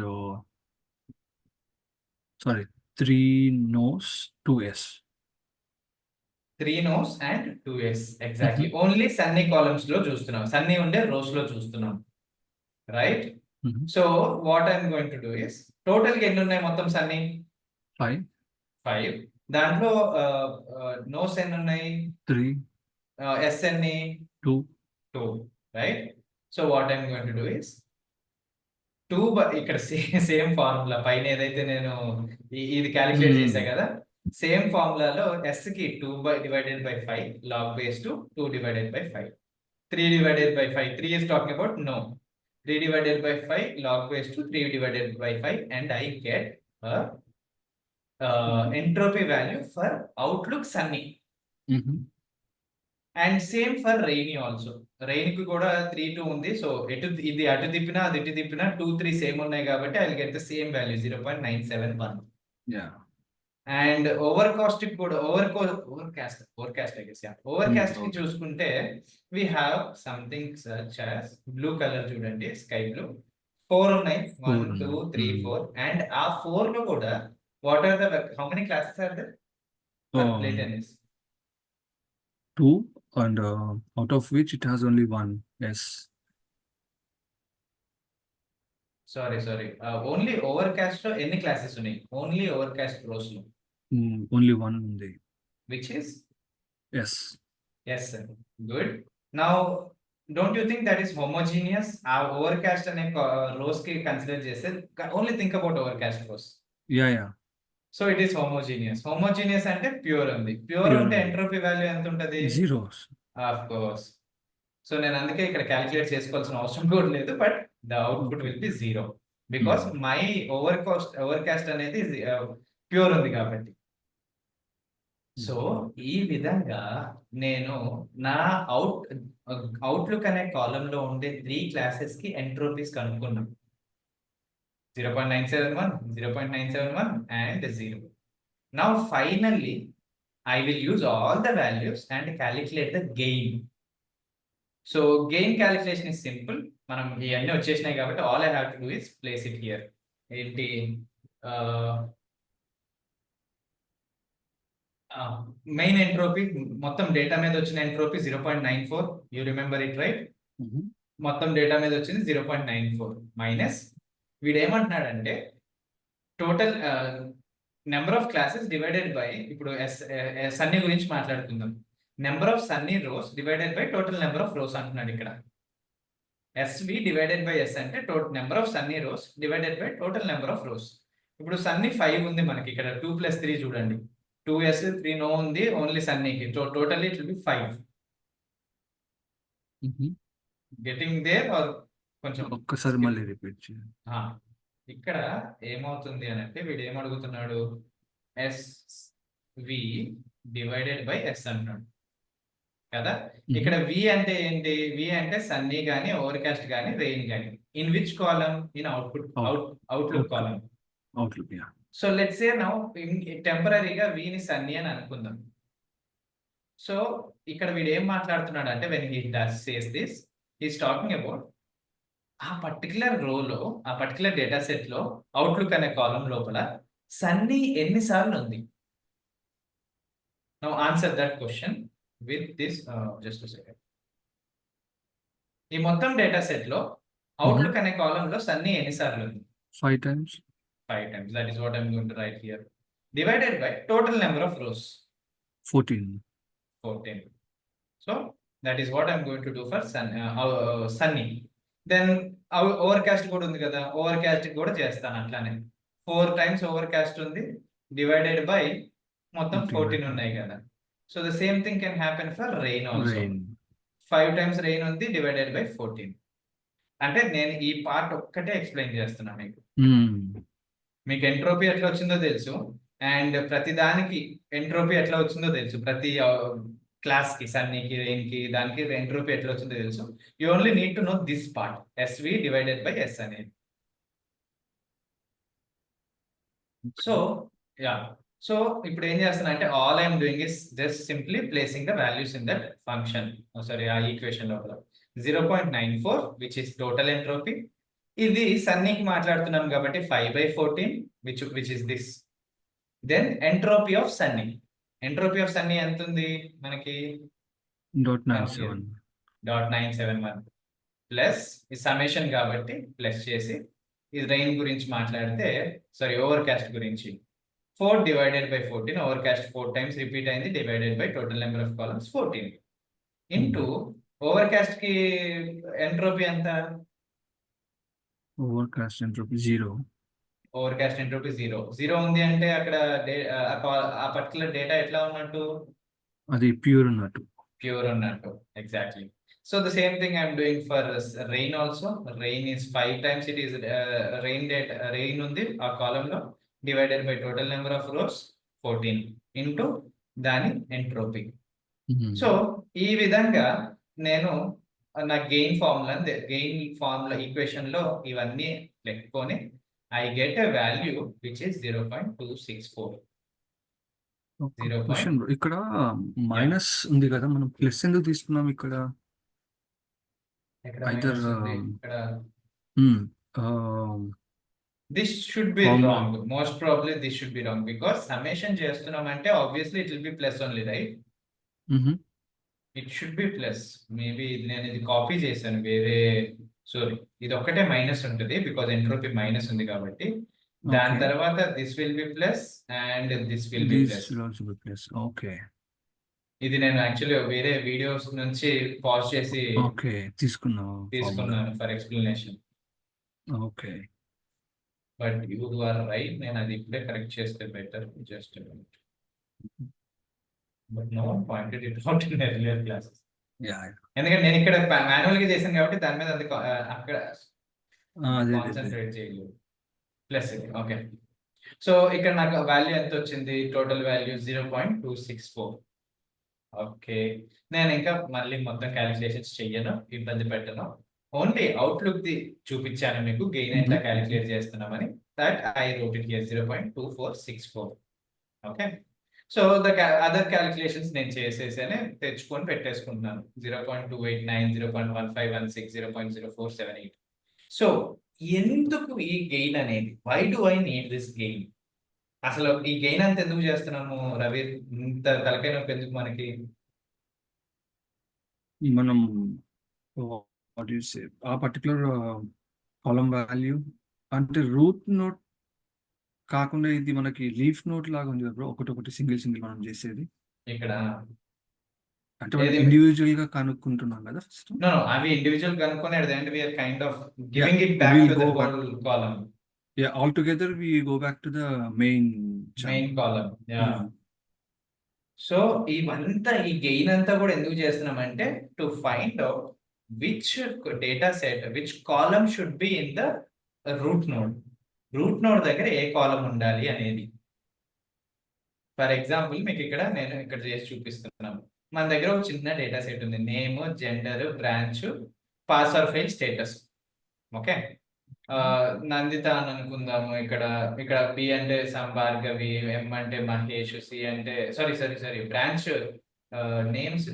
3 nodes, 2 s. 3 nodes and 2 s, exactly. Only Sunny columns లో చూస్తున్నాం, సన్నీ ఉండే రోస్ లో చూస్తున్నాం, right? So what I'm going to do is, total గా ఎన్ని ఉన్నాయి మొత్తం సన్నీ? 5. దాంట్లో నోస్ ఎన్ని ఉన్నాయి? 3. ఎస్ ఎన్ని? 2, right? So what I'm going to do is 2 ఇక్కడ సేమ్ ఫార్ములా పైన ఏదైతే నేను ఇది క్యాలిక్యులేట్ చేశా కదా, సేమ్ ఫార్ములాలో ఎస్ కి 2 divided by 5 log base to 2 divided by 5, 3 divided by 5, 3 is talking about no, 3 divided by 5 log base to 3 divided by 5, and I get a entropy value for Outlook Sunny. And same for rain also, rain కి కూడా 3, 2 ఉంది. So ఇది అటు తిప్పినా అది ఇటు తిప్పినా 2, 3 same ఉన్నాయి కాబట్టి I will get the same value 0.971. And overcast I guess overcast కి ఓకే. చూసుకుంటే we have something such as blue colour చూడండి, స్కై బ్లూ 4 ఉన్నాయి, 1 4 2 ఉన్నాయి. 3 4 అండ్ ఆ 4 లో కూడా what are the how many classes are there for play tennis? 2 and out of which it has only one. Yes. Sorry only overcast లో ఎన్ని classes ఉన్నాయి? Only overcast rows లో Only one ఉంది. Which is Yes. Yes sir. Good. Now don't you think that is homogeneous? ఆ overcast అనే rows కి consider చేస్తే only think about overcast rows. Yeah. So it is homogeneous. Homogeneous అంటే pure ఉంది. Pure Pure ఉంటే ఉంది. Entropy value ఎంత ఉంటది? 0. Of course. సో నేను అందుకే ఇక్కడ క్యాలిక్యులేట్ చేసుకోవాల్సిన అవసరం కూడా లేదు, but the output will be 0 because my Overcast అనేది ప్యూర్ ఉంది కాబట్టి. సో ఈ విధంగా నేను నా అవుట్లుక్ అనే కాలంలో ఉండే 3 క్లాసెస్ కి ఎంట్రోపీస్ కనుక్కున్నాను. 0.971, 0.971 and 0. Now finally I will use all the values and calculate the gain. So gain calculation is simple. మనం ఇవన్నీ వచ్చేసినాయి కాబట్టి all I have to do is place it here. ఏంటి మెయిన్ ఎంట్రోపీ మొత్తం డేటా మీద వచ్చిన entropy 0.94. You remember it right? మొత్తం data మీద వచ్చింది 0.94 మైనస్ వీడు ఏమంటున్నాడంటే total number of classes divided by, ఇప్పుడు సన్నీ గురించి మాట్లాడుకుందాం, number of sunny rows divided by total number of rows అంటున్నాడు ఇక్కడ. ఎస్వి డివైడెడ్ బై ఎస్ అంటే total number of sunny rows divided by total number of rows. ఇప్పుడు sunny 5 ఉంది మనకి ఇక్కడ, 2 + 3 చూడండి, 2s 3 నో ఉంది, ఓన్లీ సన్నీకి totally it will be 5. Getting there are కొంచెం ఒక్కసారి మళ్ళీ రిపీట్ చేయండి. ఇక్కడ ఏమవుతుంది అని అంటే వీడు ఏమడుగుతున్నాడు, ఎస్వి డివైడెడ్ బై ఎస్ అంటున్నాడు కదా. ఇక్కడ వి అంటే ఏంటి? వి అంటే సన్నీ గానీ ఓవర్కాస్ట్ గానీ రెయిన్ గానీ. In which column? In outlook column. Outlook. So let's say now టెంపరీగా వీని సన్నీ అని అనుకుందాం. సో ఇక్కడ వీడు ఏం మాట్లాడుతున్నాడు అంటే when he says this he's talking about ఆ పర్టికులర్ రోలో, ఆ పర్టికులర్ డేటా సెట్ లో అవుట్లుక్ అనే కాలం లోపల సన్నీ ఎన్నిసార్లు ఉంది? Now answer that question with this just second. ఈ మొత్తం డేటా సెట్ లో అవుట్లుక్ అనే కాలం లో సన్నీ ఎన్నిసార్లు ఉంది? 5 times. 5 times. That is what I'm going to write here. Divided by total number of rows. 14. 14. So that is what I'm going to do for Sunny. Then overcast కూడా ఉంది కదా, overcast కూడా చేస్తాను అట్లానే. 4 times overcast ఉంది divided by మొత్తం 14 ఉన్నాయి కదా. So the same thing can happen for rain also. 5 times rain ఉంది డివైడెడ్ బై 14. అంటే నేను ఈ పార్ట్ ఒక్కటే ఎక్స్ప్లెయిన్ చేస్తున్నా మీకు. మీకు ఎంట్రోపీ ఎట్లా వచ్చిందో తెలుసు, అండ్ ప్రతి దానికి ఎంట్రోపీ ఎట్లా వచ్చిందో తెలుసు, ప్రతి క్లాస్ కి, సన్నీకి, రెయిన్ కి, దానికి ఎంట్రోపీ ఎట్లా వచ్చిందో తెలుసు. You only need to know this part, S V divided by S అనేది. సో ఇప్పుడు ఏం చేస్తున్నా అంటే all I'm doing is just simply placing the values in that function, sorry ఆ ఈక్వేషన్ లోపల. 0.94 విచ్ ఇస్ టోటల్ ఎంట్రోపీ. ఇది సన్నీకి మాట్లాడుతున్నాం కాబట్టి 5/14 which is this. Then entropy of sunny. Entropy of sunny ఎంత ఉంది మనకి? 0.971 ప్లస్ ఈ సమ్మేషన్ కాబట్టి ప్లస్ చేసి, ఇది రెయిన్ గురించి మాట్లాడితే, సారీ ఓవర్కాస్ట్ గురించి, 4 divided by 14. Overcast 4 times repeat అయింది divided by total number of columns 14 into overcast కి ఎంట్రోపీ ఎంత? Overcast entropy 0. ఓవర్కాస్ట్ ఎంట్రోపీ 0 ఉంది అంటే అక్కడ ఆ పర్టికులర్ డేటా ఎట్లా ఉన్నట్టు? అది ప్యూర్ ఉన్నట్టు. ప్యూర్ ఉన్నట్టు, exactly. So the same thing I'm doing for rain also. Rain is 5 times it is rain data, rain ఉంది ఆ కాలం లో, divided by total number of rose 14 into దాని ఎంట్రోపీ. సో ఈ విధంగా నేను నా గెయిన్ ఫార్ములా ఈక్వేషన్ లో ఇవన్నీ లెక్కుకొని I get a value which is 0.264. ఒక 0 క్వశ్చన్ బ్రో. ఇక్కడ yeah, మైనస్ ఉంది కదా, మనం ప్లస్ ఎందుకు తీసుకున్నాం ఇక్కడ? ఎక్కడ ఐదర్ మైనస్ ఉంది ఇక్కడ this should be formula. wrong, most probably this should be wrong because summation చేస్తున్నాం అంటే obviously it will be plus only, right? It should be plus. Maybe నేను ఇది కాపీ చేశాను వేరే, సారీ, ఇది ఒక్కటే మైనస్ ఉంటుంది బికాజ్ ఎంట్రోపీ మైనస్ ఉంది కాబట్టి. దాని ఓకే, తర్వాత this will be plus and this will be this plus. Will also be plus. Okay ఇది నేను యాక్చువల్లీ వేరే వీడియోస్ నుంచి పాజ్ చేసి ఓకే, తీసుకున్నాం ఫార్ములా. తీసుకున్నాను for explanation. Okay, but you are right, నేను అది ఇప్పుడే కరెక్ట్ చేస్తే better. Just but no one pointed it out in earlier classes. Yeah, ఎందుకంటే నేను ఇక్కడ మాన్యువల్ గా చేశాను కాబట్టి దాని మీద అంత అక్కడ అదే కాన్సన్ట్రేట్ చేయలేదు. ప్లస్ ఇది ఓకే. సో ఇక్కడ నాకు వాల్యూ ఎంత వచ్చింది? Total value 0.264. ఓకే, నేను ఇంకా మళ్ళీ మొత్తం క్యాలిక్యులేషన్స్ చెయ్యను, ఇబ్బంది పెట్టను. ఓన్లీ అవుట్లుక్ ది చూపించాను మీకు, గెయిన్ ఎట్లా క్యాలిక్యులేట్ చేస్తున్నామని. That I wrote it here 0.2464. Okay, so the other calculations నేను చేసేసానే తెచ్చుకొని పెట్టేసుకుంటున్నాను. 0.289, 0.1516, 0.0478. సో ఎందుకు ఈ గెయిన్ అనేది? Why do I need this gain? అసలు ఈ గెయిన్ అంత ఎందుకు చేస్తున్నాము రవి? ఇంత తలకాయ నొప్పి ఎందుకు మనకి? మనం ఆ పర్టికులర్ కాలం వాల్యూ అంటే రూట్ నోట్ కాకుండా ఇది మనకి లీఫ్ నోట్ లాగా ఉంది కదా బ్రో, ఒకటి సింగిల్ మనం చేసేది. ఇక్కడ అంటే మనం ఇండివిజువల్ గా కనుక్కుంటున్నాం కదా ఫస్ట్. నో అవి ఇండివిజువల్ కనుక్కొని at the end we are kind of giving it back to the whole column. Yeah, altogether we go back to the main column. Yeah, so ఇవంతా ఈ గెయిన్ అంతా కూడా ఎందుకు చేస్తున్నామంటే to find out which data set, which column should be in the root node. Root node దగ్గర ఏ కాలం ఉండాలి అనేది. ఫర్ ఎగ్జాంపుల్ మీకు ఇక్కడ నేను ఇక్కడ చేసి చూపిస్తున్నాను. మన దగ్గర ఒక చిన్న డేటా సెట్ ఉంది, name, gender, branch, pass or fail status. Okay, Nanditha అని అనుకుందాము. ఇక్కడ బి అంటే సంభార్గవి, ఎం అంటే మహేష్, సి అంటే సారీ బ్రాంచ్ నేమ్స్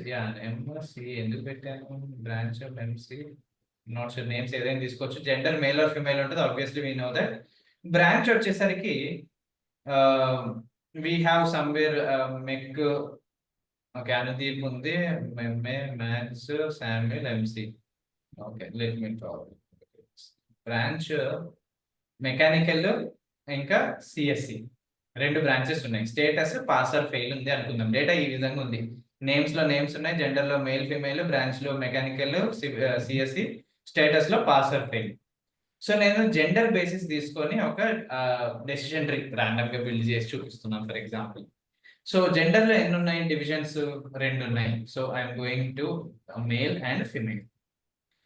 ఎంసి ఎందుకు పెట్టాను? Branch MC not sure, names ఏదైనా తీసుకోవచ్చు. జెండర్ మేల్ ఆర్ ఫిమేల్ ఉంటుంది, obviously we know that. Branch వచ్చేసరికి we have somewhere mech, okay, Anudeep ఉంది, MA maths, Samuel, MC. Okay, let me talk. Branch mechanical ఇంకా CSC, 2 branches ఉన్నాయి. Status pass or fail ఉంది అనుకుందాం. Data ఈ విధంగా ఉంది. నేమ్స్ లో నేమ్స్ ఉన్నాయి, జెండర్ లో మేల్ ఫిమేల్, బ్రాంచ్ లో మెకానికల్, సిఎస్సి, స్టేటస్ లో పాస్ ఆర్ ఫెయిల్. సో నేను జెండర్ బేసిస్ తీసుకొని ఒక డెసిషన్ ట్రీ ర్యాండమ్ గా బిల్డ్ చేసి చూపిస్తున్నాను ఫర్ ఎగ్జాంపుల్. సో జెండర్ లో ఎన్ని ఉన్నాయి? డివిజన్స్ 2 ఉన్నాయి. So I'm going to male and female.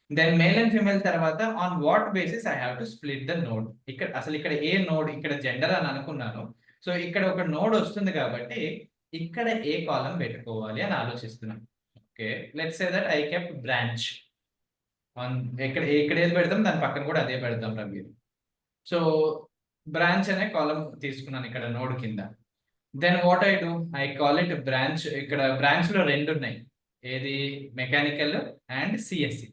Then male and female తర్వాత on what basis I have to split the node. ఇక్కడ ఏ నోడ్, ఇక్కడ జెండర్ అని అనుకున్నాను. సో ఇక్కడ ఒక నోడ్ వస్తుంది కాబట్టి ఇక్కడ ఏ కాలం పెట్టుకోవాలి అని ఆలోచిస్తున్నాను. Okay, let's say that I kept branch. ఇక్కడ ఏది పెడతాం దాని పక్కన కూడా అదే పెడతాం రవి. సో బ్రాంచ్ అనే కాలం తీసుకున్నాను ఇక్కడ నోడ్ కింద. Then what I do, I call it branch. ఇక్కడ బ్రాంచ్ లో 2 ఉన్నాయి, ఏది mechanical and CSC.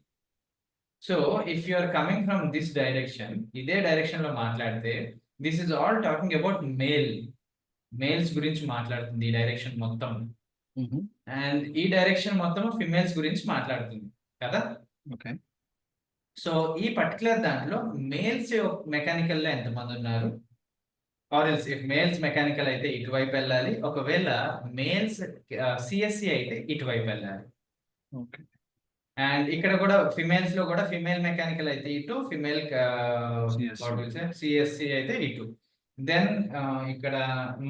So if you are coming from this direction, ఇదే డైరెక్షన్ లో మాట్లాడితే this is all talking about males గురించి మాట్లాడుతుంది ఈ డైరెక్షన్ మొత్తం. అండ్ ఈ డైరెక్షన్ మొత్తం ఫిమేల్స్ గురించి మాట్లాడుతుంది కదా. ఓకే, సో ఈ పర్టికులర్ దాంట్లో మేల్స్ మెకానికల్ లో ఎంతమంది ఉన్నారు? Or else if males mechanical అయితే ఇటువైపు వెళ్ళాలి, ఒకవేళ మేల్స్ సిఎస్సి అయితే ఇటువైపు వెళ్ళాలి. ఓకే, అండ్ ఇక్కడ కూడా ఫిమేల్స్ లో కూడా ఫిమేల్ మెకానికల్ అయితే ఇటు, ఫిమేల్ సిఎస్సి అయితే ఇటు. దెన్ ఇక్కడ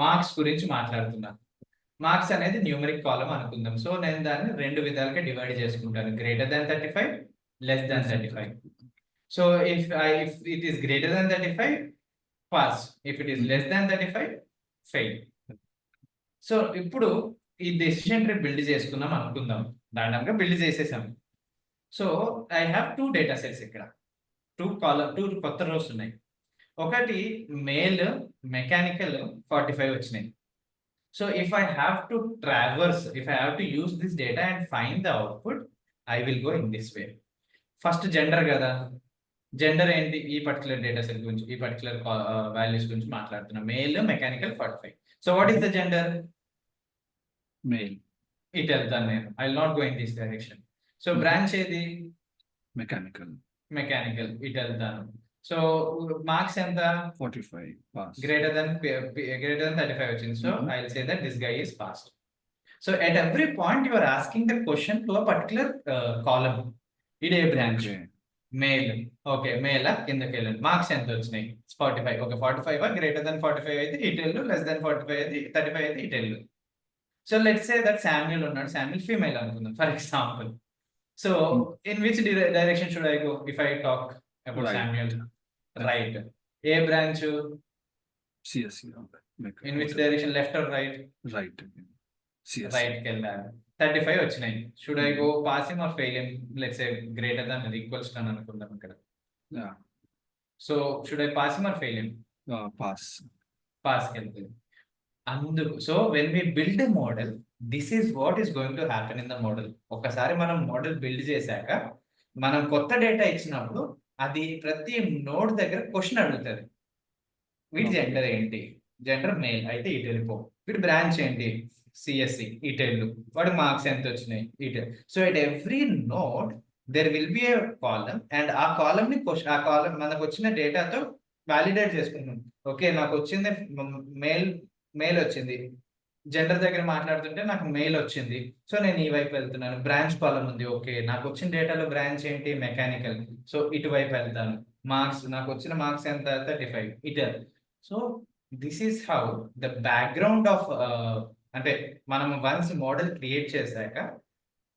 మార్క్స్ గురించి మాట్లాడుతున్నాను. మార్క్స్ అనేది న్యూమరిక్ కాలం అనుకుందాం. సో నేను దాన్ని 2 విధాలుగా డివైడ్ చేసుకుంటాను, greater than 35, less than 35. So if it is greater than 35 pass, if it is less than 35 fail. So ఇప్పుడు ఈ డెసిషన్ ట్రీ బిల్డ్ చేసుకుందాం అనుకుందాం, ర్యాండమ్ గా బిల్డ్ చేసేసాం. So I have 2 data sets. ఇక్కడ 2 కొత్త రోస్ ఉన్నాయి. ఒకటి మేల్ మెకానికల్ 45 వచ్చినాయి, So if I have to traverse, if I have to use this data and find the output, I will go in this way. First gender కదా, gender ఏంటి, ఈ particular data set గురించి, ఈ particular values గురించి మాట్లాడుతున్నాం. Male mechanical 45. So what is the gender? Mail. It వెళ్తాను నేను, I will not go in this direction. So Mhm. Branch ఏది? మెకానికల్. మెకానికల్, ఇట్ వెళ్తాను. సో మార్క్స్ ఎంత? 45 పాస్. గ్రేటర్ దెన్ 35 వచ్చింది. So Mhm. I will say that this guy is passed. So at every point you are asking the question to a particular column. ఇది ఏ branch? Okay. Male. Okay, male కిందకి వెళ్ళండి. Marks ఎంత వచ్చినాయి? 45. Okay, 45 greater than 45 అయితే ఇటు వెళ్ళు, less than 45 అయితే 35 అయితే ఇటు వెళ్ళు. So let's say that Samuel ఉన్నాడు, శామ్యూల్ ఫీమేల్ అనుకుందాం for example. So in which direction should I go if I talk about Right. Samuel? Right. ఏ branch? CSC. In which direction, left or right? Right. CSC. Right కి వెళ్ళాలి. 35 వచ్చినాయి. Should I go pass him or fail him? Let's say greater than equals to అనుకుందాం ఇక్కడ. So should I pass him or fail him? Pass. Pass కి వెళ్తుంది. అందుకు so when we build a model, this is what is going to happen in the model. ఒకసారి మనం model build చేశాక, మనం కొత్త డేటా ఇచ్చినప్పుడు అది ప్రతి నోడ్ దగ్గర క్వశ్చన్ అడుగుతుంది. వీటి Okay. జెండర్ ఏంటి? జెండర్ మేల్ అయితే ఇటు వెళ్ళిపో. వీటి బ్రాంచ్ ఏంటి? సిఎస్సి, ఇటు వెళ్ళు. వాడి మార్క్స్ ఎంత వచ్చినాయి? ఇటు. So at every node there will be A column, and ఆ కాలమ్ ని ఆ కాలమ్ మనకు వచ్చిన డేటాతో వ్యాలిడేట్ చేసుకుంటాం. ఓకే, నాకు వచ్చింది మేల్ వచ్చింది. జెండర్ దగ్గర మాట్లాడుతుంటే నాకు మెయిల్ వచ్చింది. సో నేను ఈ వైపు వెళ్తున్నాను. బ్రాంచ్ కాలం ఉంది. ఓకే, నాకు వచ్చిన డేటాలో బ్రాంచ్ ఏంటి? మెకానికల్. సో ఇటువైపు వెళ్తాను. మార్క్స్, నాకు వచ్చిన మార్క్స్ ఎంత? 35. ఇటు. So this is how the background of, అంటే మనం వన్స్ మోడల్ క్రియేట్ చేశాక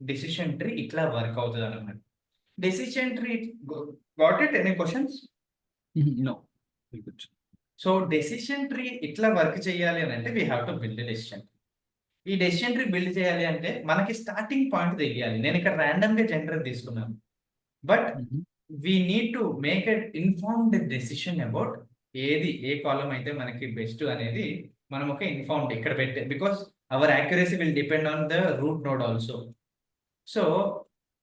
డెసిషన్ ట్రీ ఇట్లా వర్క్ అవుతుంది అన్నమాట. Decision tree, got it? Any questions? No. So decision tree ఇట్లా వర్క్ చేయాలి అని అంటే we have to build decision. ఈ డెసిషన్ ట్రీ బిల్డ్ చేయాలి అంటే మనకి స్టార్టింగ్ పాయింట్ తెలియాలి. నేను ఇక్కడ ర్యాండమ్ గా జెండర్ తీసుకున్నాను, but we need to make a informed decision about ఏది ఏ కాలం అయితే మనకి బెస్ట్ అనేది మనం ఒక ఇన్ఫార్మ్డ్ ఇక్కడ పెట్టే, because our accuracy will depend on the root node also. So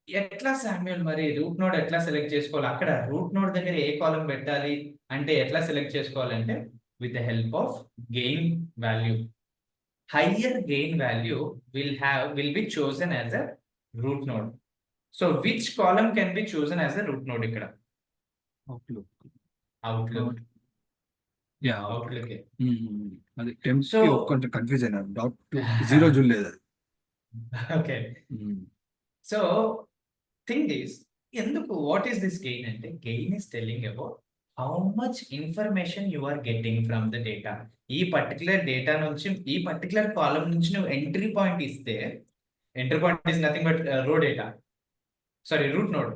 ఎట్లా శామ్యూల్ మరి రూట్ నోడ్ ఎట్లా సెలెక్ట్ చేసుకోవాలి? అక్కడ రూట్ నోడ్ దగ్గర ఏ కాలం పెట్టాలి అంటే ఎట్లా సెలెక్ట్ చేసుకోవాలంటే with the help of gain value. Higher gain value will be chosen as a root node. So which column can be chosen as a root node ఇక్కడ? అవుట్లుక్. అవుట్లుక్. యా. అవుట్లుక్. అది temp So- కొంచెం confuse అయినా. Dot 0 చూడలేదు అది. Okay, so thing is, ఎందుకు what is this gain అంటే, gain is telling about how much information you are getting from the data. ఈ particular data నుంచి, ఈ పర్టికులర్ కాలం నుంచి నువ్వు ఎంట్రీ పాయింట్ ఇస్తే, entry point is nothing but row data, sorry root node.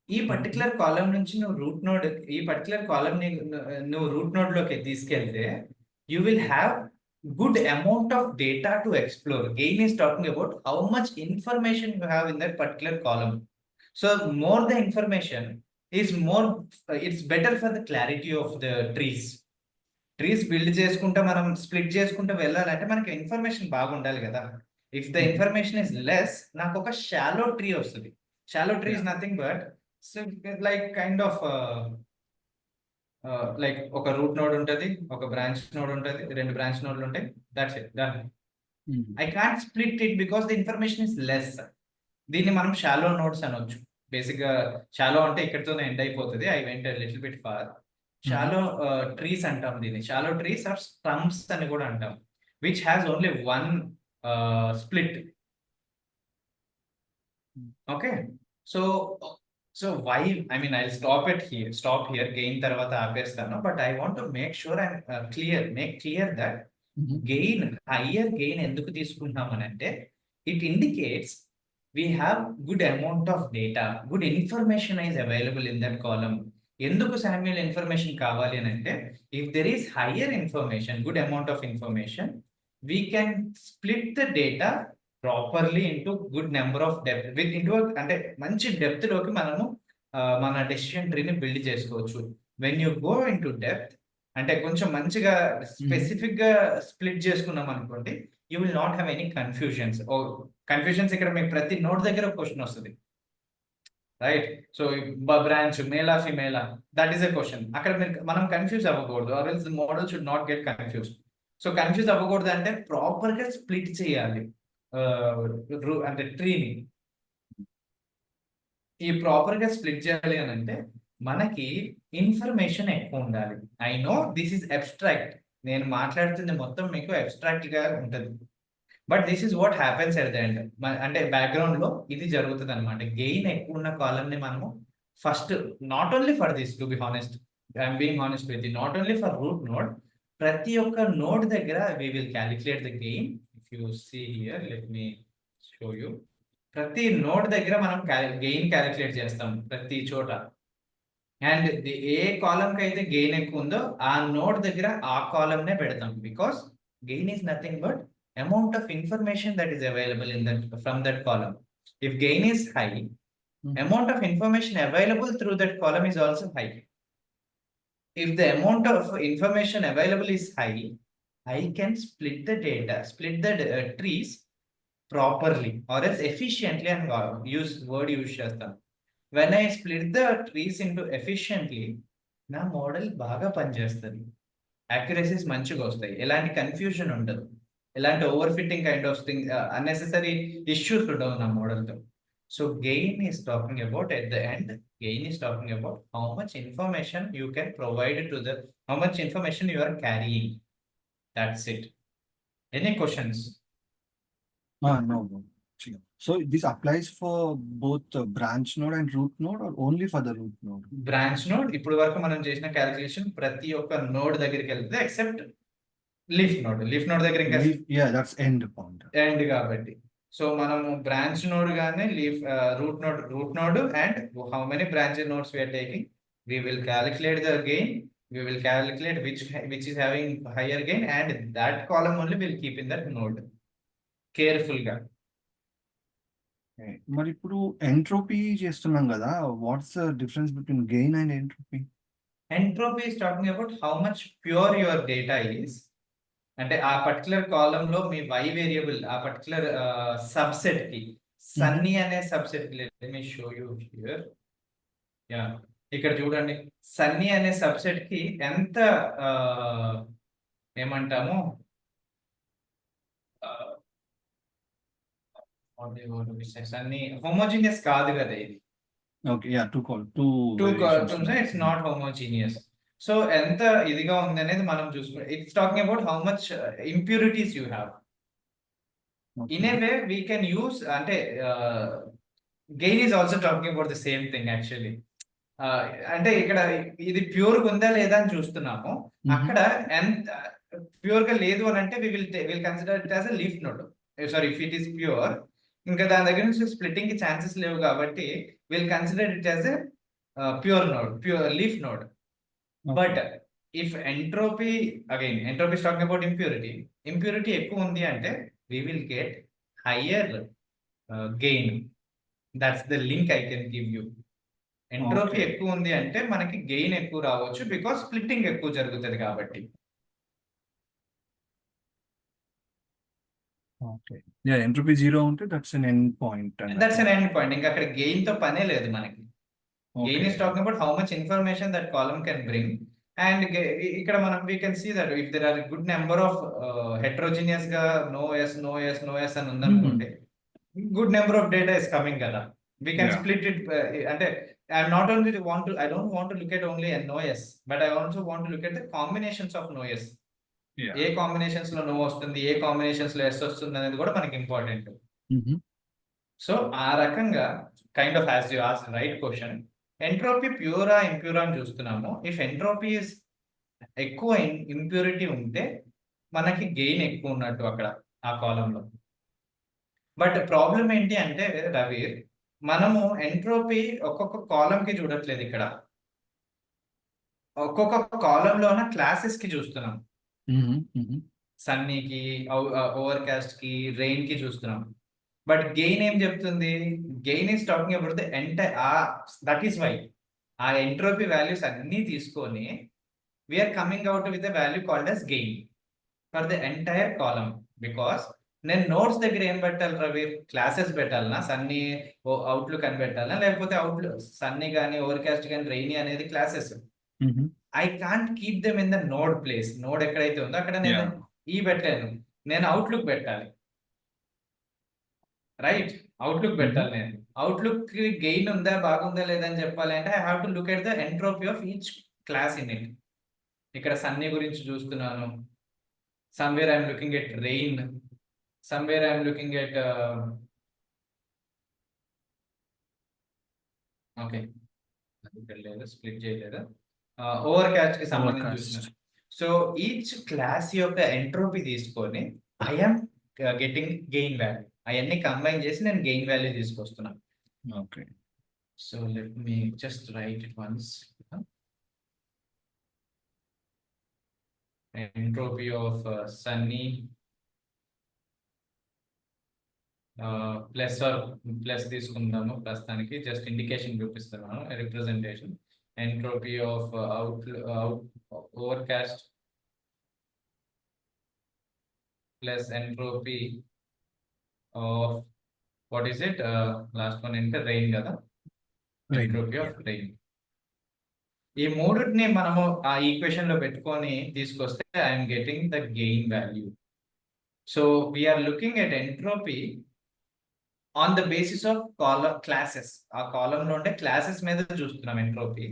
ఈ particular column నుంచి నువ్వు root node, ఈ పర్టికులర్ కాలం ని నువ్వు రూట్ నోడ్ లోకి తీసుకెళ్తే you will have good amount of data to explore. Gain is talking about how much information you have in that particular column. So more the information is more, it's better for the clarity of the trees. Trees build చేసుకుంటా మనం split చేసుకుంటూ వెళ్ళాలంటే మనకి information బాగుండాలి కదా. If the information is less, నాకు ఒక shallow tree వస్తుంది. Shallow tree is nothing but like kind of like ఒక రూట్ నోడ్ ఉంటుంది, ఒక బ్రాంచ్ నోడ్ ఉంటుంది, 2 బ్రాంచ్ నోడ్లు ఉంటాయి. That's it, done. I can't split it because the information is less. దీన్ని మనం షాలో నోడ్స్ అనొచ్చు. బేసిక్ గా షాలో అంటే ఇక్కడితోనే ఎండ్ అయిపోతుంది. I went little bit far. Shallow trees అంటాం దీన్ని. షాలో ట్రీస్ ఆర్ స్టంప్స్ అని కూడా అంటాం, which has only 1 split. Okay, so why, I mean I'll stop here gain తర్వాత ఆపేస్తాను. But I want to make sure I make clear that gain, higher gain ఎందుకు తీసుకుంటామని అంటే, it indicates we have good amount of data, good information is available in that column. ఎందుకు Samuel information కావాలి అని అంటే, if there is higher information, good amount of information, we can split the data properly into good number of depth, అంటే మంచి depth లోకి మనము మన decision ట్రీని బిల్డ్ చేసుకోవచ్చు. When you go in to depth, అంటే కొంచెం మంచిగా స్పెసిఫిక్ గా స్ప్లిట్ చేసుకున్నాం అనుకోండి, you will not have any confusions. Confusions ఇక్కడ మీకు ప్రతి నోట్ దగ్గర ఒక క్వశ్చన్ వస్తుంది, రైట్? సో బ్రాంచ్ మేలా ఫిమేలా, దట్ ఈస్ ఎ క్వశ్చన్. అక్కడ మనం కన్ఫ్యూజ్ అవ్వకూడదు, or else model should not get confuse. So confuse అవ్వకూడదు అంటే ప్రాపర్ గా స్ప్లిట్ చేయాలి అంటే ట్రీని. ఈ ప్రాపర్ గా స్ప్లిట్ చేయాలి అని అంటే మనకి ఇన్ఫర్మేషన్ ఎక్కువ ఉండాలి. I know this is abstract, నేను మాట్లాడుతుంది మొత్తం మీకు అబ్స్ట్రాక్ట్ గా ఉంటుంది, but this is what happens at the end. అంటే బ్యాక్గ్రౌండ్ లో ఇది జరుగుతుంది అనమాట. గెయిన్ ఎక్కువ ఉన్న కాలం ని మనము first, not only for this, to be honest, I'm being honest with you, not only for root node, ప్రతి ఒక్క నోడ్ దగ్గర we will calculate the gain. If you see here, let me show you. ప్రతి node దగ్గర మనం gain calculate చేస్తాం ప్రతి చోట. And ఏ కాలం కి అయితే గెయిన్ ఎక్కువ ఉందో ఆ నోడ్ దగ్గర ఆ కాలం నే పెడతాం, because gain is nothing but amount of information that is available in that from that column. If gain is high, amount of information available through that column is also high. If the amount of information available is high, I can split the data, split the trees properly or else efficiently, and use word use chestam. When I split the trees into efficiently, na model baga panchestadi, accuracies manchiga vastayi, elanti confusion undadu, ఎలాంటి over fitting kind of thing, unnecessary issues ఉండవు నా మోడల్తో. So gain is talking about at the end, gain is talking about how much information you can provide to the, how much information you are carrying. That's it. Any questions? No. So this applies for both branch node and root node, or only for the root node? Branch node ఇప్పుడు వరకు మనం చేసిన calculation ప్రతి ఒక్క node దగ్గరికి వెళ్తుంది except leaf node. Leaf node దగ్గర ఇంకా that's end point. ఎండ్ కాబట్టి, సో మనము బ్రాంచ్ నోడ్ గానే root node and how many branch nodes we're taking, we will calculate the gain, we will calculate which is having higher gain, and that column only will keep in that node careful గా. మరి ఇప్పుడు entropy చేస్తున్నాం కదా, what's the difference between gain and entropy? Entropy is talking about how much pure your data is. అంటే ఆ particular కాలం లో మీ y variable ఆ particular subset కి, సన్నీ అనే సబ్సెట్ కి, let me show you here. Yeah, ఇక్కడ చూడండి, సన్నీ అనే సబ్సెట్ కి ఎంత ఏమంటాము, సన్నీ హోమోజీనియస్ కాదు కదా ఇది. Okay, ya, too it's not homogeneous. So ఎంత ఇదిగా ఉంది అనేది మనం చూసుకుంటాం. It's talking about how much impurities you have. In a way we can use, అంటే gain is also talking about the same thing actually. అంటే ఇక్కడ ఇది ప్యూర్ గా ఉందా లేదా అని చూస్తున్నాము. అక్కడ ఎంత ప్యూర్ గా లేదు అని అంటే will consider it as a leaf node. Sorry, if it is pure, ఇంకా దాని దగ్గర నుంచి స్ప్లిట్టింగ్ కి ఛాన్సెస్ లేవు కాబట్టి will consider it as a pure node, pure leaf node. But if entropy, again entropy is talking about impurity, impurity ఎక్కువ ఉంది అంటే we will get higher gain. That's the link I can give you. Entropy ఎక్కువ ఉంది అంటే మనకి gain ఎక్కువ రావచ్చు, because splitting ఎక్కువ జరుగుతుంది కాబట్టి. ఓకే, యా, ఎంట్రోపీ జీరో ఉంటే దట్స్ ఎన్ ఎండ్ పాయింట్. ఇంకా అక్కడ గెయిన్ తో పనే లేదు మనకి. Gain is talking about how much information that column can bring. And ఇక్కడ మనం we can see that if there are good number of heterogeneous గా నో ఎస్ అని ఉందనుకోండి, good number of data is coming కదా, we can split it. అంటే I don't want to look at only NOS, but I also want to look at the combinations of NOS. A combinations లో no వస్తుంది, ఏ combinations లో yes వస్తుంది అనేది కూడా మనకి important. So ఆ రకంగా kind of as you ask right question, entropy ప్యూరా ఇంప్యూరా అని చూస్తున్నాము. ఇఫ్ ఎంట్రోపీ ఇస్ ఎక్కువ ఇంప్యూరిటీ ఉంటే మనకి గెయిన్ ఎక్కువ ఉన్నట్టు అక్కడ ఆ కాలంలో. బట్ ప్రాబ్లం ఏంటి అంటే రవీర్, మనము ఎంట్రోపీ ఒక్కొక్క కాలం కి చూడట్లేదు, ఇక్కడ ఒక్కొక్క కాలంలోన క్లాసెస్ కి చూస్తున్నాం. సన్నీకి, ఓవర్ కాస్ట్ కి, రెయిన్ కి చూస్తున్నాం. బట్ గెయిన్ ఏం చెప్తుంది? Gain is talking about the entire, that is why ఆ ఎంట్రోపీ వాల్యూస్ అన్ని తీసుకొని we're coming out with a value called as gain for the entire column. Because నేను నోట్స్ దగ్గర ఏం పెట్టాలి రవి? క్లాసెస్ పెట్టాలనా? సన్నీ అవుట్లుక్ అని పెట్టాలా? లేకపోతే అవుట్లుక్ సన్నీ కానీ ఓవర్కాస్ట్ కానీ రెయినీ అనేది classes. I can't keep them in the node place. Node ఎక్కడైతే ఉందో అక్కడ నేను ఈ పెట్టాను, నేను అవుట్లుక్ పెట్టాలి, రైట్? అవుట్లుక్ పెట్టాలి. నేను అవుట్లుక్ గెయిన్ ఉందా బాగుందా లేదని చెప్పాలి అంటే I have to look at the entropy of each class in it. ఇక్కడ సన్నీ గురించి చూస్తున్నాను, somewhere I'm looking at rain, somewhere I'm looking at okay, split చేయలేదు, ఓవర్కాస్ట్ కి సంబంధించి చూసిన. సో ఈచ్ క్లాస్ యొక్క ఎంట్రోపీ తీసుకొని ఐఎమ్ గెటింగ్ గెయిన్ వాల్యూ. అవన్నీ కంబైన్ చేసి నేను గెయిన్ వాల్యూ తీసుకొస్తున్నాను. Okay, so let me just write it once. Entropy of sunny plus తీసుకుందాము ప్రస్తుతానికి, జస్ట్ ఇండికేషన్ చూపిస్తున్నాను, representation. Entropy of overcast plus entropy of what is it, last one అంటే rain కదా, entropy of rain. ఈ మూడుని మనము ఆ ఈక్వేషన్ లో పెట్టుకొని తీసుకొస్తే I'm getting the gain value. So we're looking at entropy on the basis of classes. ఆ కాలం లో ఉండే క్లాసెస్ మీద చూస్తున్నాం ఎంట్రోపీ.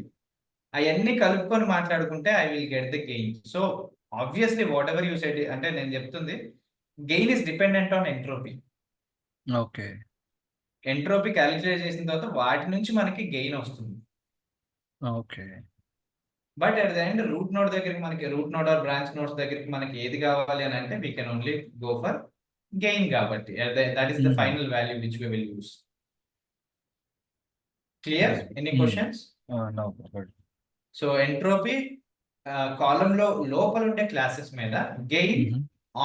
అవన్నీ కలుపుకొని మాట్లాడుకుంటే I will get the gain. So obviously whatever you said, అంటే నేను చెప్తుంది gain is dependent on entropy. Okay, entropy calculate చేసిన తర్వాత వాటి నుంచి మనకి గెయిన్ వస్తుంది. Okay. But at the end root node దగ్గరికి మనకి, root node or branch nodes దగ్గరికి మనకి ఏది కావాలి అని అంటే we can only go for gain. కాబట్టి that is the final value which we will use. Clear? Any questions? So entropy కాలం లో లోపల ఉండే క్లాసెస్ మీద, గెయిన్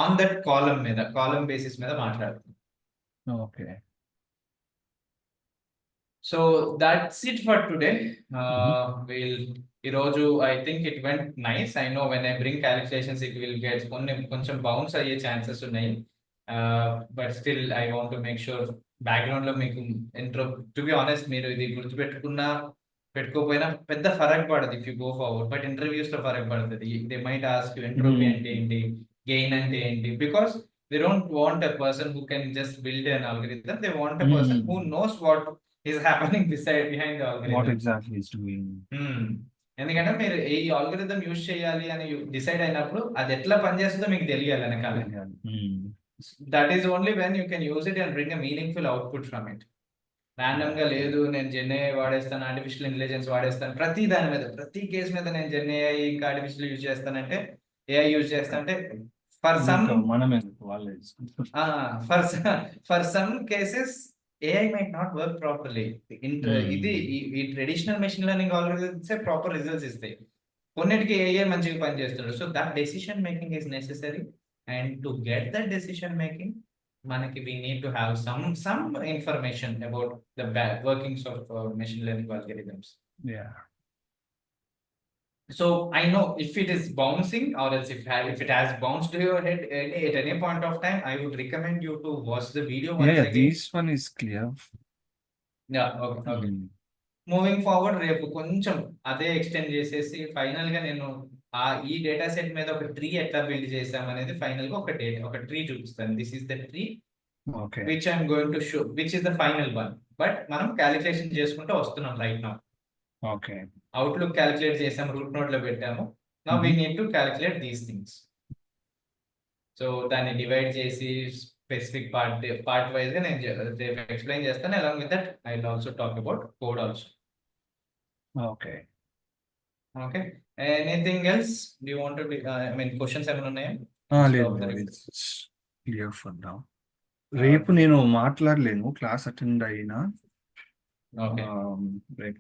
ఆన్ దట్ కాలం మీద, కాలం బేసిస్ మీద మాట్లాడుతుంది. Okay, so that's it for today. ఈ రోజు I think it went nice. I know when I bring calculations it will get కొంచెం బౌన్స్ అయ్యే ఛాన్సెస్ ఉన్నాయి. But still I want to make sure background లో మీకు to be honest మీరు ఇది గుర్తుపెట్టుకున్నా పెట్టుకోపోయినా పెద్ద ఫరక్ పడదు if you go forward. But interviews లో ఫరక్ పడుతుంది. They might ask you entropy అంటే ఏంటి, గెయిన్ అంటే ఏంటి, because they don't want a person who can just build an algorithm. They want a person who knows what is happening behind the algorithm. ఎందుకంటే మీరు ఈ ఆల్గరిథం యూజ్ చేయాలి అని decide అయినప్పుడు అది ఎట్లా పనిచేస్తుందో మీకు తెలియాలి వెనకాల. That is only when you can use it and bring a meaningful output from it. Random గా లేదు నేను జెన్ఏ వాడేస్తాను, ఆర్టిఫిషియల్ ఇంటెలిజెన్స్ వాడేస్తాను, ప్రతి దాని మీద, ప్రతి కేసు మీద నేను జెన్ఏ ఇంకా ఆర్టిఫిషియల్ యూజ్ చేస్తానంటే, ఏఐ యూజ్ చేస్తానంటే for some cases AI might not work properly. ఇది ఈ traditional machine learning algorithms proper results ఇస్తాయి, కొన్నిటికి AI మంచిగా పనిచేస్తుంది. So that decision making is necessary, and to get that decision making మనకి we need to have some information about the workings of machine learning algorithms. Yeah. So I know if it is bouncing, or else if it has bounced to your head at any point of time, I would recommend you to watch the video once again. This one is clear. Yeah, okay. Moving forward రేపు కొంచెం అదే extend చేసేసి final గా నేను ఈ data set మీద ఒక tree ఎట్లా బిల్డ్ చేసాం అనేది ఫైనల్ గా ఒక ట్రీ చూపిస్తాను. This is the tree which I'm going to show, which is the final one. But మనం క్యాలిక్యులేషన్ చేసుకుంటూ వస్తున్నాం right now. Okay, outlook calculate చేసాం, రూట్ నోడ్ లో పెట్టాము. Now we need to calculate these things. So దాన్ని divide చేసి specific part wise గా నేను ఎక్స్ప్లెయిన్ చేస్తాను. Along with that I will also talk about code also. Okay. Anything else? Do you want to be, I mean, questions ఏమైనా ఉన్నాయా? It's clear for now. రేపు నేను మాట్లాడలేను, క్లాస్ అటెండ్ అయినా. Okay.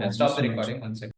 I'll stop the recording 1 second.